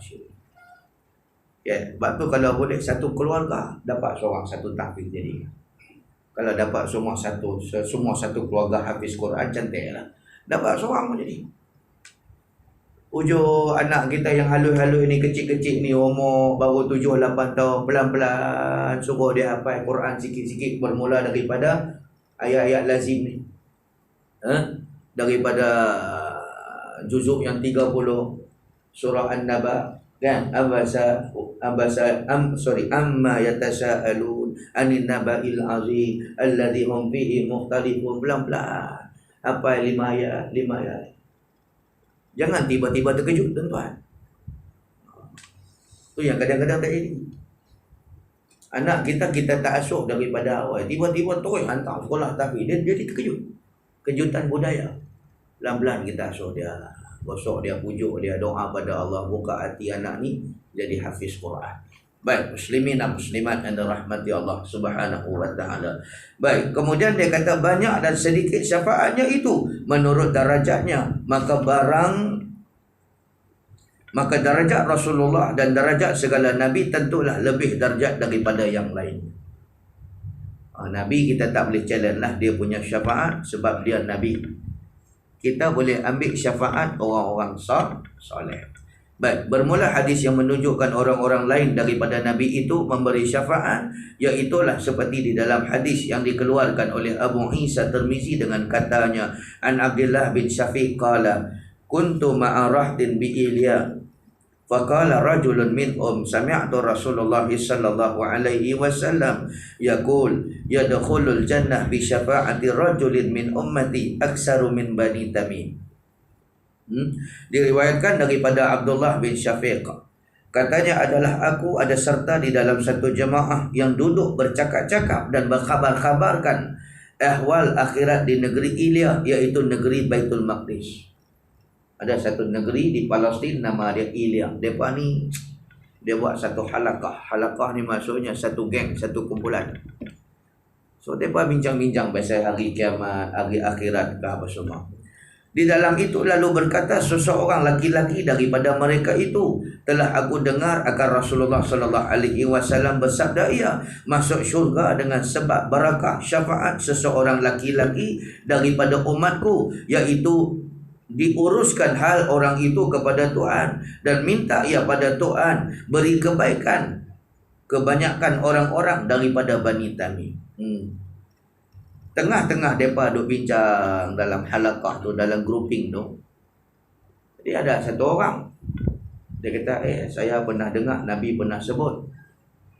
syirik. Ya, sebab tu kalau boleh satu keluarga dapat seorang satu tahfiz jadi. Kalau dapat semua satu keluarga hafiz Quran, cantiklah. Dapat seorang pun jadi. Ujung anak kita yang halus-halus ni, kecil-kecil ni, umur baru 7-8 tahun, pelan-pelan suruh dia hafal Quran sikit-sikit, bermula daripada ayat-ayat lazim ni. Daripada juzuk yang 30 surah An-Naba, kan, amma yatasaalun anin naba'il azim alladhi hum fihi mukhtalifun, pelan-pelan hafal 5 ayat. Jangan tiba-tiba terkejut, tuan-tuan. Tu yang kadang-kadang tak jadi. Anak kita tak asuh daripada awal, tiba-tiba terus hantar sekolah tahfiz, dia jadi terkejut. Kejutan budaya. Pelan-pelan kita asuh dia, gosok dia, pujuk dia, doa pada Allah, buka hati anak ni jadi hafiz Quran. Baik, muslimin dan muslimat yang dirahmati Allah Subhanahu wa taala. Baik, kemudian dia kata banyak dan sedikit syafaatnya itu menurut darajatnya, maka darajat Rasulullah dan darajat segala nabi tentulah lebih darjat daripada yang lain. Nabi kita tak boleh challenge lah dia punya syafaat sebab dia nabi. Kita boleh ambil syafaat orang-orang soleh. Baik, bermula hadis yang menunjukkan orang-orang lain daripada Nabi itu memberi syafaat, iaitulah seperti di dalam hadis yang dikeluarkan oleh Abu Isa Tirmizi dengan katanya, An Abdullah bin Syafiq qala, kuntu ma'a rahdin bi Ilya, faqala rajulun minhum sami'tu Rasulullah sallallahu alaihi wasallam yaqul yadkhulul jannah bi syafa'ati rajulin min ummati aktsaru min bani Tamim. Diriwayatkan daripada Abdullah bin Syafiq, katanya adalah aku ada serta di dalam satu jemaah yang duduk bercakap-cakap dan berkhabar-khabarkan ahwal akhirat di negeri Ilya, iaitu negeri Baitul Maqdis. Ada satu negeri di Palestin nama dia Ilya. Depa ni dia buat satu halakah. Halakah ni maksudnya satu geng, satu kumpulan. So depa bincang-bincang pasal hari kiamat, hari akhirat ke apa semua. Di dalam itu lalu berkata seseorang laki-laki daripada mereka itu, telah aku dengar akan Rasulullah sallallahu alaihi wasallam bersabda, ia masuk syurga dengan sebab barakah syafaat seseorang laki-laki daripada umatku, iaitu diuruskan hal orang itu kepada Tuhan dan minta ia pada Tuhan beri kebaikan kebanyakan orang-orang daripada Bani Tamim. Tengah-tengah mereka duk bincang dalam halakah tu, dalam grouping tu. Jadi ada satu orang, dia kata, saya pernah dengar Nabi pernah sebut,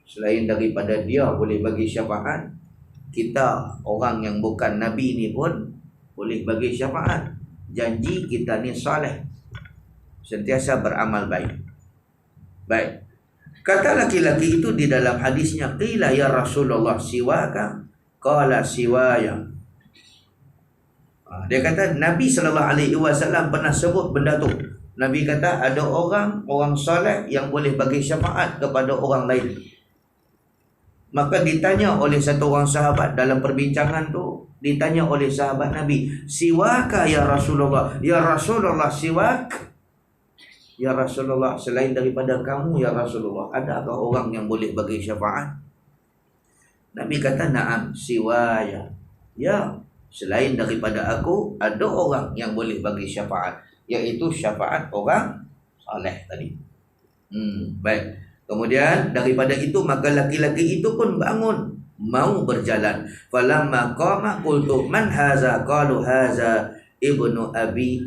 selain daripada dia boleh bagi syafaat, kita orang yang bukan Nabi ni pun boleh bagi syafaat. Janji kita ni soleh, sentiasa beramal baik. Baik. Kata laki-laki itu di dalam hadisnya, qila ya Rasulullah siwaka, qala siwaya. Dia kata Nabi sallallahu alaihi wasallam pernah sebut benda tu. Nabi kata ada orang soleh yang boleh bagi syafaat kepada orang lain. Maka ditanya oleh satu orang sahabat dalam perbincangan tu, ditanya oleh sahabat Nabi, siwaka ya Rasulullah, ya Rasulullah siwak, ya Rasulullah selain daripada kamu ya Rasulullah, adakah orang yang boleh bagi syafaat? Nabi kata na'am siwaya, ya selain daripada aku ada orang yang boleh bagi syafaat, iaitu syafaat orang soleh tadi. Baik. Kemudian daripada itu maka laki-laki itu pun bangun mau berjalan. Falamma qama qultu man haza, qalu haza ibnu abi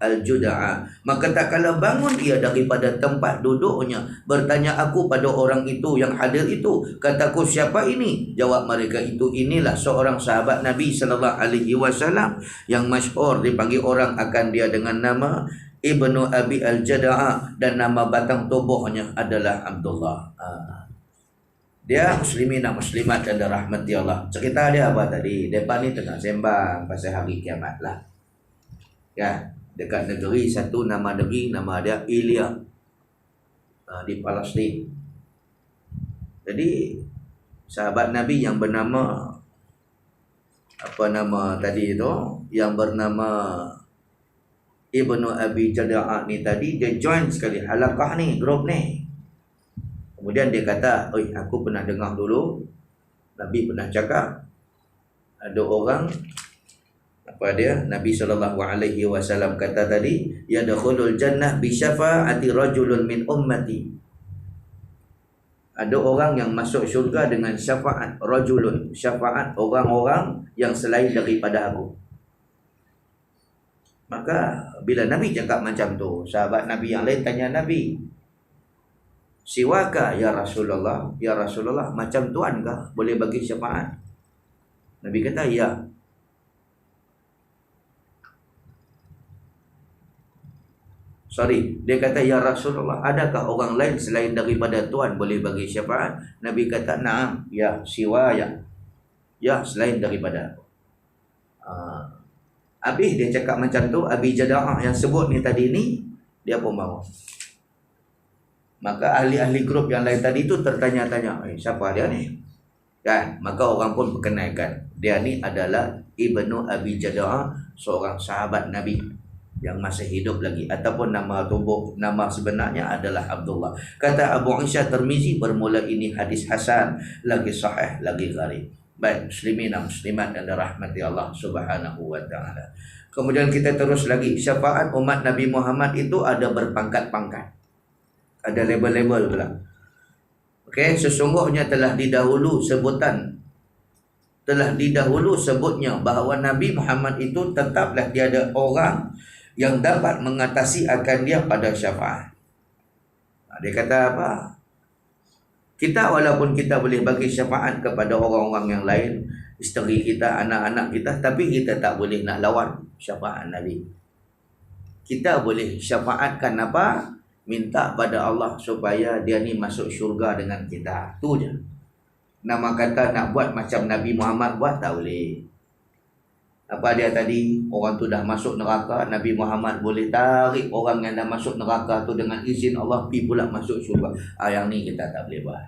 al-Juda'a. Maka tak kala bangun ia daripada tempat duduknya, bertanya aku pada orang itu yang hadir itu, kataku siapa ini? Jawab mereka itu, inilah seorang sahabat Nabi sallallahu alaihi wasallam yang masyhur dipanggil orang akan dia dengan nama Ibnu Abi al-Jada'a, dan nama batang tubuhnya adalah Abdullah. Dia muslimin dan muslimat yang dirahmati Allah. Cerita dia apa tadi? Depa ni tengah sembang pasal hari kiamat lah. Ya, dekat negeri satu, nama negeri nama dia Ilya, di Palestin. Jadi sahabat Nabi yang bernama apa nama tadi tu, yang bernama Ibnu Abi Jada'a ni tadi, dia join sekali halakah ni, grup ni. Kemudian dia kata, aku pernah dengar dulu Nabi pernah cakap ada orang, apa dia, Nabi SAW kata tadi, yadkhulul jannah bi syafa'ati rajulun min ummati. Ada orang yang masuk syurga dengan syafaat rajulun, syafaat orang-orang yang selain daripada aku. Maka bila Nabi cakap macam tu, sahabat Nabi yang lain tanya Nabi, siwaka ya Rasulullah, ya Rasulullah macam tuan kah boleh bagi syafaat? Nabi kata ya. Dia kata, ya Rasulullah, adakah orang lain selain daripada Tuhan boleh bagi syafaat? Nabi kata, na'am, ya siwaya, ya selain daripada aku. Habis dia cakap macam tu, Abi Jada'ah yang sebut ni tadi ni, dia pun bangun. Maka ahli-ahli grup yang lain tadi tu tertanya-tanya, siapa dia ni? Kan? Maka orang pun perkenalkan, dia ni adalah Ibnu Abi Jada'ah, seorang sahabat Nabi yang masih hidup lagi, ataupun nama sebenarnya adalah Abdullah. Kata Abu Isa Tirmizi, bermula ini hadis hasan, lagi sahih, lagi gharib. Baik, muslimin dan muslimat yang dirahmati Allah Subhanahu wa taala. Kemudian kita terus lagi, syafaat umat Nabi Muhammad itu ada berpangkat-pangkat. Ada label-label pula. Okey, sesungguhnya telah didahulu sebutnya bahawa Nabi Muhammad itu tetaplah tiada orang yang dapat mengatasi akan dia pada syafaat. Dia kata apa? Kita walaupun kita boleh bagi syafaat kepada orang-orang yang lain, isteri kita, anak-anak kita, tapi kita tak boleh nak lawan syafaat Nabi. Kita boleh syafaatkan apa? Minta pada Allah supaya dia ni masuk syurga dengan kita. Tu je. Nama kata nak buat macam Nabi Muhammad buat, tak boleh. Apa dia tadi? Orang tu dah masuk neraka, Nabi Muhammad boleh tarik orang yang dah masuk neraka tu dengan izin Allah pergi pula masuk syurga. Yang ni kita tak boleh buat.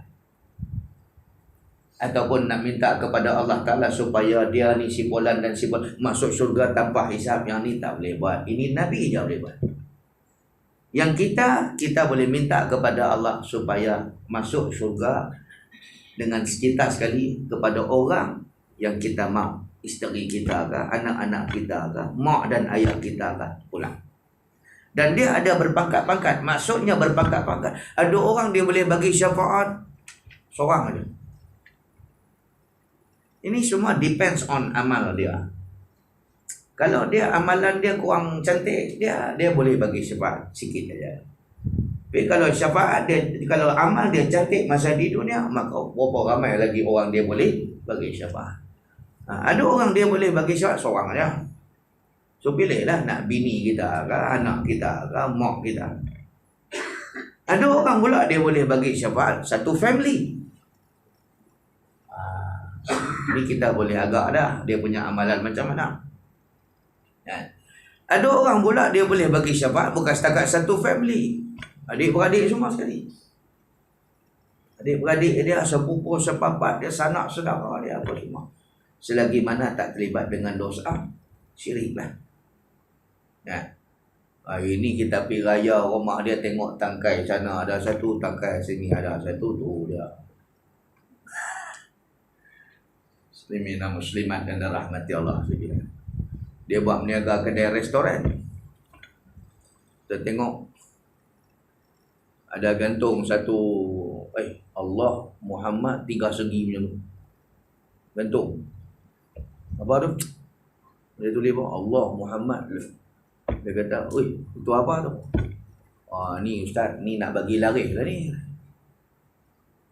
Ataupun nak minta kepada Allah Ta'ala supaya dia ni si fulan dan si fulan masuk syurga tanpa hisab, yang ni tak boleh buat. Ini Nabi je boleh buat. Yang kita boleh minta kepada Allah supaya masuk syurga dengan sekitar sekali kepada orang yang kita mahu. Isteri kita ke, anak-anak kita ke, mak dan ayah kita ke, pulang. Dan dia ada berpangkat-pangkat. Maksudnya berpangkat-pangkat. Ada orang dia boleh bagi syafaat seorang aja. Ini semua depends on amal dia. Kalau dia amalan dia kurang cantik, dia boleh bagi syafaat sikit aja. Tapi kalau syafaat dia, kalau amal dia cantik masa di dunia, maka berapa ramai lagi orang dia boleh bagi syafaat. Ada orang dia boleh bagi syafaat seorang aja. So pilihlah nak bini kita ke, anak kita ke, mak kita. Ada orang pula dia boleh bagi syafaat satu family. Ini kita boleh agak dah dia punya amalan macam mana. Ada orang pula dia boleh bagi syafaat bukan setakat satu family, adik-beradik semua sekali. Adik-beradik dia, sepupu, sepapat dia, sanak saudara dia, apa semua. Selagi mana tak terlibat dengan dosa syirik lah. Ini kita pergi raya, rumah dia tengok tangkai sana ada satu, tangkai sini ada satu, tu dia. Muslimin dan muslimat yang dirahmati Allah sekalian. Dia buat meniaga kedai restoran. Kita tengok ada gantung satu, Allah Muhammad 3 segi macam tu. Gantung. Apa tu? Dia tulis apa? Allah Muhammad. Dia kata, oi, itu apa tu? Ni ustaz, ni nak bagi laris lah ni.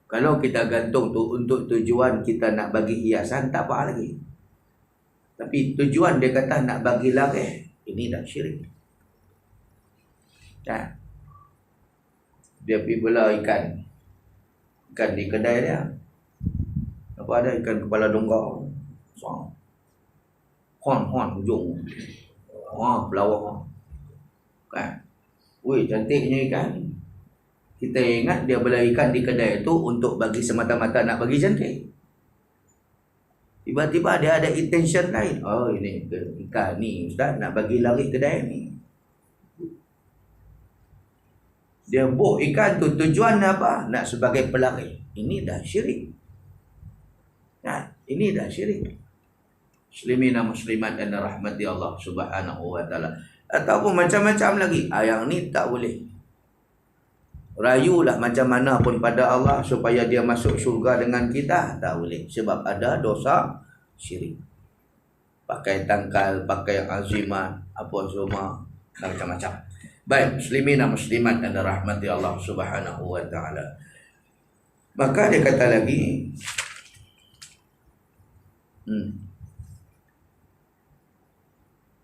Kalau kita gantung tu untuk tujuan kita nak bagi hiasan, tak apa lagi. Tapi tujuan dia kata nak bagi laris, ini dah syirik. Dia pergi bela ikan di kedai dia. Apa ada ikan kepala dongkak. Hon ujung. Pelawak. Kan? Weh, cantiknya ikan. Kita ingat dia bela ikan di kedai itu untuk bagi semata-mata nak bagi cantik. Tiba-tiba dia ada intention lain. Ini ikan ni ustaz nak bagi laris kedai ni. Dia buh ikan tu tujuan apa? Nak sebagai pelaris. Ini dah syirik. Ini dah syirik. Muslimin dan muslimat yang dirahmati Allah Subhanahu wa taala. Ataupun macam-macam lagi. Yang ni tak boleh. Rayulah macam mana pun pada Allah supaya dia masuk syurga dengan kita, tak boleh. Sebab ada dosa syirik. Pakai tangkal, pakai azimat, apa semua, macam-macam. Baik, muslimin dan muslimat yang dirahmati Allah Subhanahu wa taala. Maka dia kata lagi,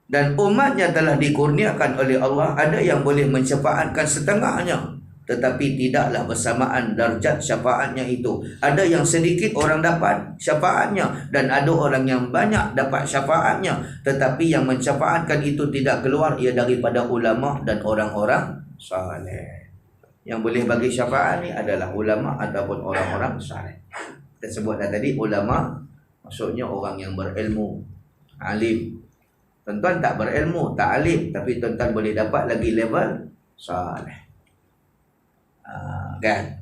Dan umatnya telah dikurniakan oleh Allah, ada yang boleh mensyafaatkan setengahnya, tetapi tidaklah bersamaan darjat syafaatnya itu. Ada yang sedikit orang dapat syafaatnya, dan ada orang yang banyak dapat syafaatnya, tetapi yang mensyafaatkan itu tidak keluar ia daripada ulama dan orang-orang saleh. Yang boleh bagi syafaat ni adalah ulama ataupun orang-orang saleh. Kita sebut dah tadi, ulama maksudnya orang yang berilmu, alim. Tuan-tuan tak berilmu, tak alim, tapi tuan-tuan boleh dapat lagi level saleh. Kan?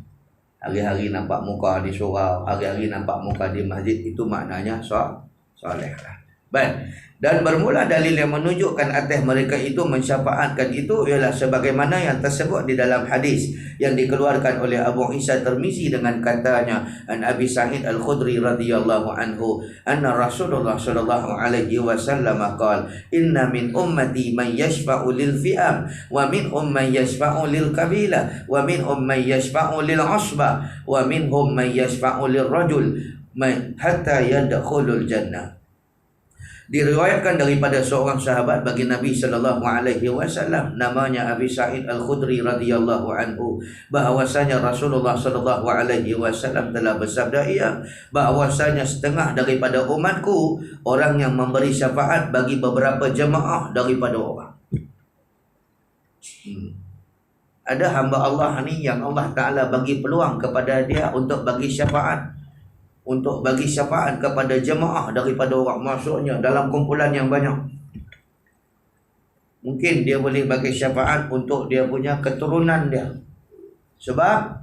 Hari-hari nampak muka di surau, hari-hari nampak muka di masjid, itu maknanya soleh lah. Baik. Dan bermula dalil yang menunjukkan atas mereka itu mensyafaatkan itu ialah sebagaimana yang tersebut di dalam hadis yang dikeluarkan oleh Abu Isa Tirmizi dengan katanya, an Abi Sa'id Al-Khudri radhiyallahu anhu, anna Rasulullah sallallahu alaihi wasallam qala, inna min ummati man yashfa'u lil fi'am wa minhum man yashfa'u lil kabilah wa minhum man yashfa'u lil asba wa minhum man yashfa'u lil rajul hatta yadkhulul jannah. Diriwayatkan daripada seorang sahabat bagi Nabi sallallahu alaihi wasallam, namanya Abi Sa'id Al-Khudri radhiyallahu anhu, bahwasanya Rasulullah sallallahu alaihi wasallam telah bersabda bahwasanya setengah daripada umatku orang yang memberi syafaat bagi beberapa jemaah daripada orang. Ada hamba Allah ni yang Allah Ta'ala bagi peluang kepada dia untuk bagi syafaat, untuk bagi syafaat kepada jemaah daripada orang. Maksudnya dalam kumpulan yang banyak, mungkin dia boleh bagi syafaat untuk dia punya keturunan dia, sebab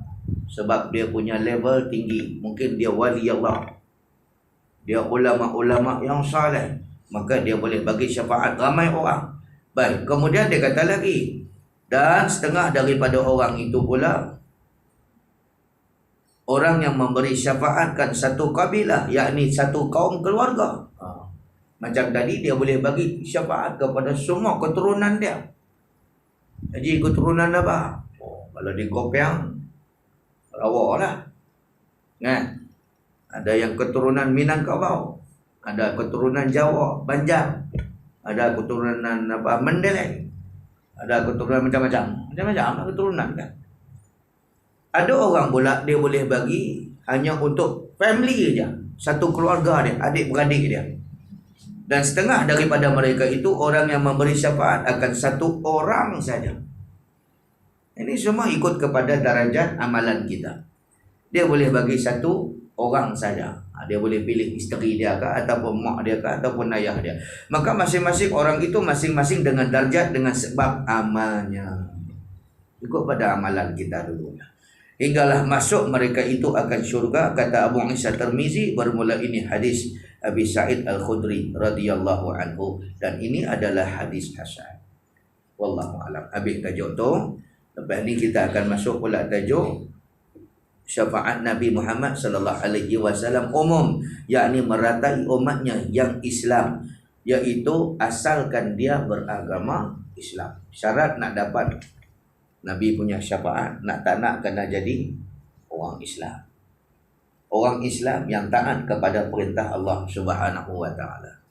dia punya level tinggi. Mungkin dia wali Allah, dia ulama-ulama yang saleh, maka dia boleh bagi syafaat ramai orang. Baik, kemudian dia kata lagi, dan setengah daripada orang itu pula orang yang memberi syafaatkan satu kabilah, yakni satu kaum keluarga. Macam tadi dia boleh bagi syafaat kepada semua keturunan dia. Jadi keturunan apa? Kalau di Kopiang, Rawak lah. Kan? Ada yang keturunan Minangkabau, ada keturunan Jawa, Banjar, ada keturunan apa, Mendeleng, ada keturunan macam-macam keturunan kan. Ada orang pula dia boleh bagi hanya untuk family saja, satu keluarga dia, adik-beradik dia. Dan setengah daripada mereka itu orang yang memberi syafaat akan satu orang saja. Ini semua ikut kepada darajat amalan kita. Dia boleh bagi satu orang saja. Dia boleh pilih isteri dia ke, ataupun mak dia ke, ataupun ayah dia. Maka masing-masing orang itu masing-masing dengan darjat, dengan sebab amalnya. Ikut pada amalan kita dulu. Hinggalah masuk mereka itu akan syurga, kata Abu Isa Tirmizi. Bermula ini hadis Abi Sa'id Al-Khudri radhiyallahu anhu, dan ini adalah hadis hasan. Wallahu a'lam. Habis tajuk tu. Lepas ni kita akan masuk pula tajuk syafaat Nabi Muhammad sallallahu alaihi wasallam umum, yakni meratai umatnya yang Islam, iaitu asalkan dia beragama Islam. Syarat nak dapat Nabi punya syafaat, nak tak nak kena jadi orang Islam. Orang Islam yang taat kepada perintah Allah Subhanahu wa taala.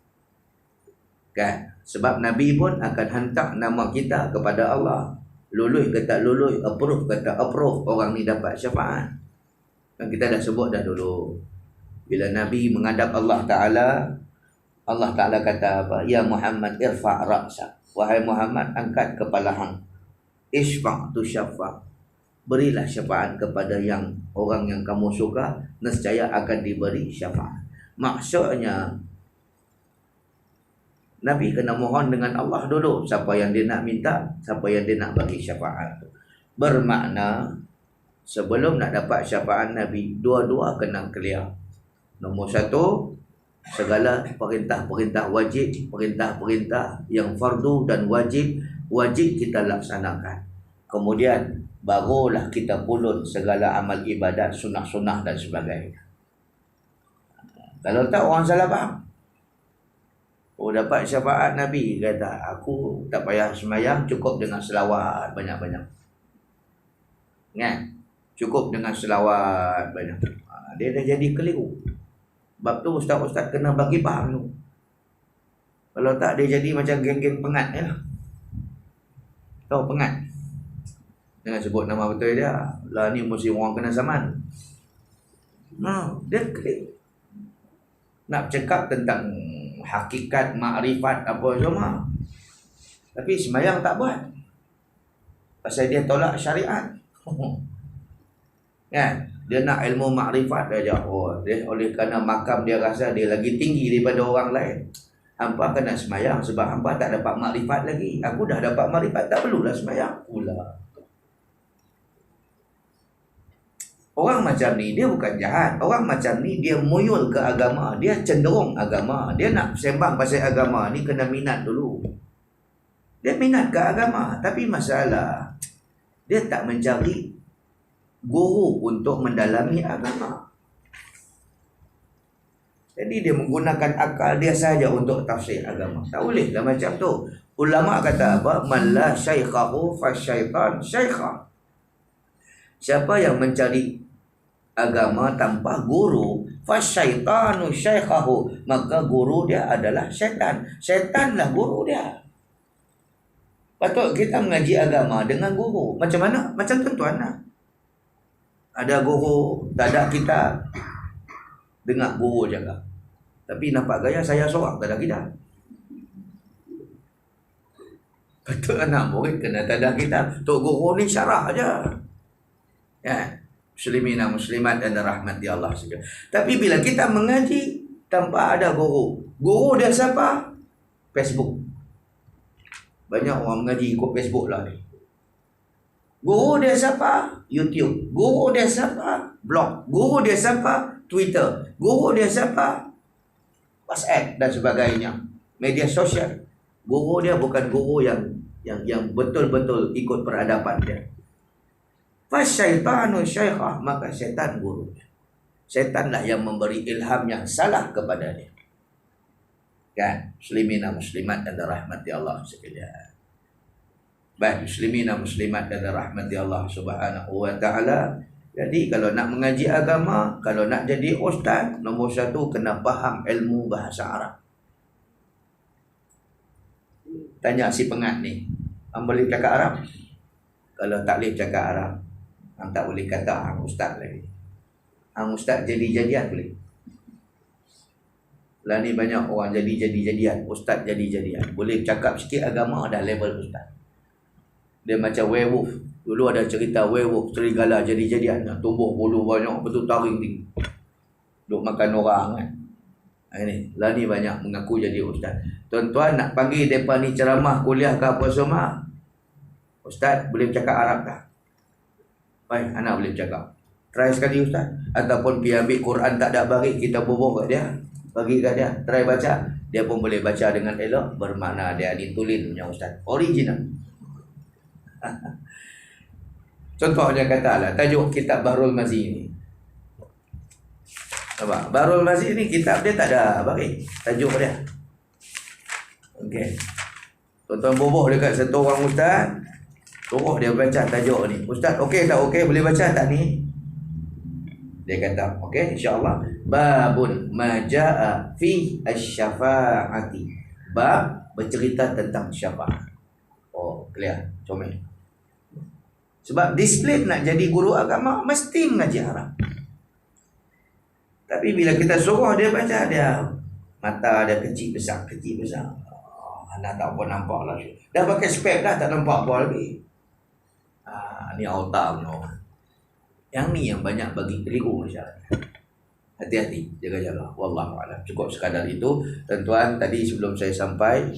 Kan? Sebab Nabi pun akan hantar nama kita kepada Allah. Luluh ke tak luluh, approve ke tak approve, orang ni dapat syafaat. Kan kita dah sebut dah dulu. Bila Nabi menghadap Allah Ta'ala, Allah Ta'ala kata apa? Ya Muhammad irfa' ra'sak. Wahai Muhammad, angkat kepala hang. Isfa' tu syafa'. Berilah syafaat kepada yang orang yang kamu suka, nescaya akan diberi syafaat. Maksudnya Nabi kena mohon dengan Allah dulu, siapa yang dia nak minta, siapa yang dia nak bagi syafaat. Bermakna sebelum nak dapat syafaat Nabi, dua-dua kena clear. Nombor satu, segala perintah-perintah wajib, perintah-perintah yang fardu dan wajib kita laksanakan. Kemudian barulah kita pulun segala amal ibadat, sunah-sunah dan sebagainya. Kalau tak, orang salah faham. Oh, dapat syafaat Nabi, kata aku tak payah semayang, cukup dengan selawat banyak-banyak. Kan? Cukup dengan selawat banyak. Dia dah jadi keliru. Sebab tu ustaz-ustaz kena bagi faham tu. Kalau tak, dia jadi macam geng-geng pengat je lah. Tahu pengat? Jangan sebut nama betul dia. Lah ni mesti orang kena saman. Dia klik. Nak cakap tentang hakikat, makrifat apa semua. Tapi sembahyang tak buat. Pasal dia tolak syariat. Kan? Dia nak ilmu makrifat saja. Dia oleh kerana makam dia rasa dia lagi tinggi daripada orang lain. Hampa kena sembahyang sebab hampa tak dapat makrifat lagi. Aku dah dapat makrifat, tak perlulah sembahyang pula. Orang macam ni dia bukan jahat. Orang macam ni dia muyul ke agama. Dia cenderung agama. Dia nak sembang pasal agama ni kena minat dulu. Dia minat ke agama. Tapi masalah, dia tak mencari guru untuk mendalami agama. Jadi dia menggunakan akal dia saja untuk tafsir agama. Tak boleh lah macam tu. Ulama kata apa? Man la syaikhahu fa syaitan syaikha. Siapa yang mencari agama tanpa guru, fa syaitanu syaikhahu, maka guru dia adalah syaitan. Syaitanlah guru dia. Patut kita mengaji agama dengan guru. Macam mana? Macam tuan-tuan lah. Ada guru, tak ada kitab, dengar guru jaga. Tapi nampak gaya saya seorang tak ada kitab. Patut anak murid kena tak ada kitab. Tok guru ni syarah aja. Ya, muslimina muslimat dan rahmati Allah saja. Tapi bila kita mengaji tanpa ada guru, guru dia siapa? Facebook. Banyak orang mengaji ikut Facebook lah ni. Guru dia siapa? YouTube. Guru dia siapa? Blog. Guru dia siapa? Twitter. Guru dia siapa? WhatsApp dan sebagainya. Media sosial. Guru dia bukan guru yang betul-betul ikut peradaban dia. Fasyaitanu syaikha, maka syaitan guru dia. Syaitanlah yang memberi ilham yang salah kepada dia. Kan? Muslimina muslimat dan rahmati Allah sekalian. Baik, muslimina muslimat dan rahmati Allah Subhanahu wa taala. Jadi kalau nak mengaji agama, kalau nak jadi ustaz, nombor satu kena faham ilmu bahasa Arab. Tanya si pengat ni, hang boleh cakap Arab? Kalau tak boleh cakap Arab, hang tak boleh kata hang ustaz lagi. Hang ustaz jadi-jadian boleh. Lah ni banyak orang jadi-jadian, ustaz jadi-jadian. Boleh cakap sikit agama dah level ustaz. Dia macam werewolf. Dulu ada cerita werewolf, serigala jadi-jadian, tumbuh bulu banyak, betul taring tinggi. Duk makan orang kan. Ini, lah ni banyak mengaku jadi ustaz. Tuan-tuan nak panggil mereka ni ceramah, kuliah ke apa semua, ustaz boleh cakap Arab tak? Baik, anak boleh cakap. Try sekali ustaz. Ataupun pergi ambil Quran tak ada bagi, kita bubuh kat dia, bagi kat dia, try baca. Dia pun boleh baca dengan elok, bermakna dia ditulin punya ustaz. Original. Contohnya katalah tajuk kitab Bahrul Mazi ni. Apa? Bahrul Mazi ni kitab dia tak ada bagi tajuk dia. Okey. Tuan-tuan bubuh dekat satu orang ustaz, suruh dia baca tajuk ni. Ustaz okey tak okey, boleh baca tak ni? Dia kata okey insya-Allah. Babun majaa fi asy-syafa'ati. Bab bercerita tentang syafaat. Oh, clear. Comel. Sebab disiplin nak jadi guru agama mesti mengaji Arab. Tapi bila kita suruh dia baca, dia mata dia kecil besar. Anak tak pun nampak lah. Dah pakai spek dah tak nampak apa lagi. Ni auta punya orang. Yang ni yang banyak bagi keliru masyarakat. Hati-hati, jaga-jaga. Wallahualam. Cukup sekadar itu. Tuan-tuan, tadi sebelum saya sampai,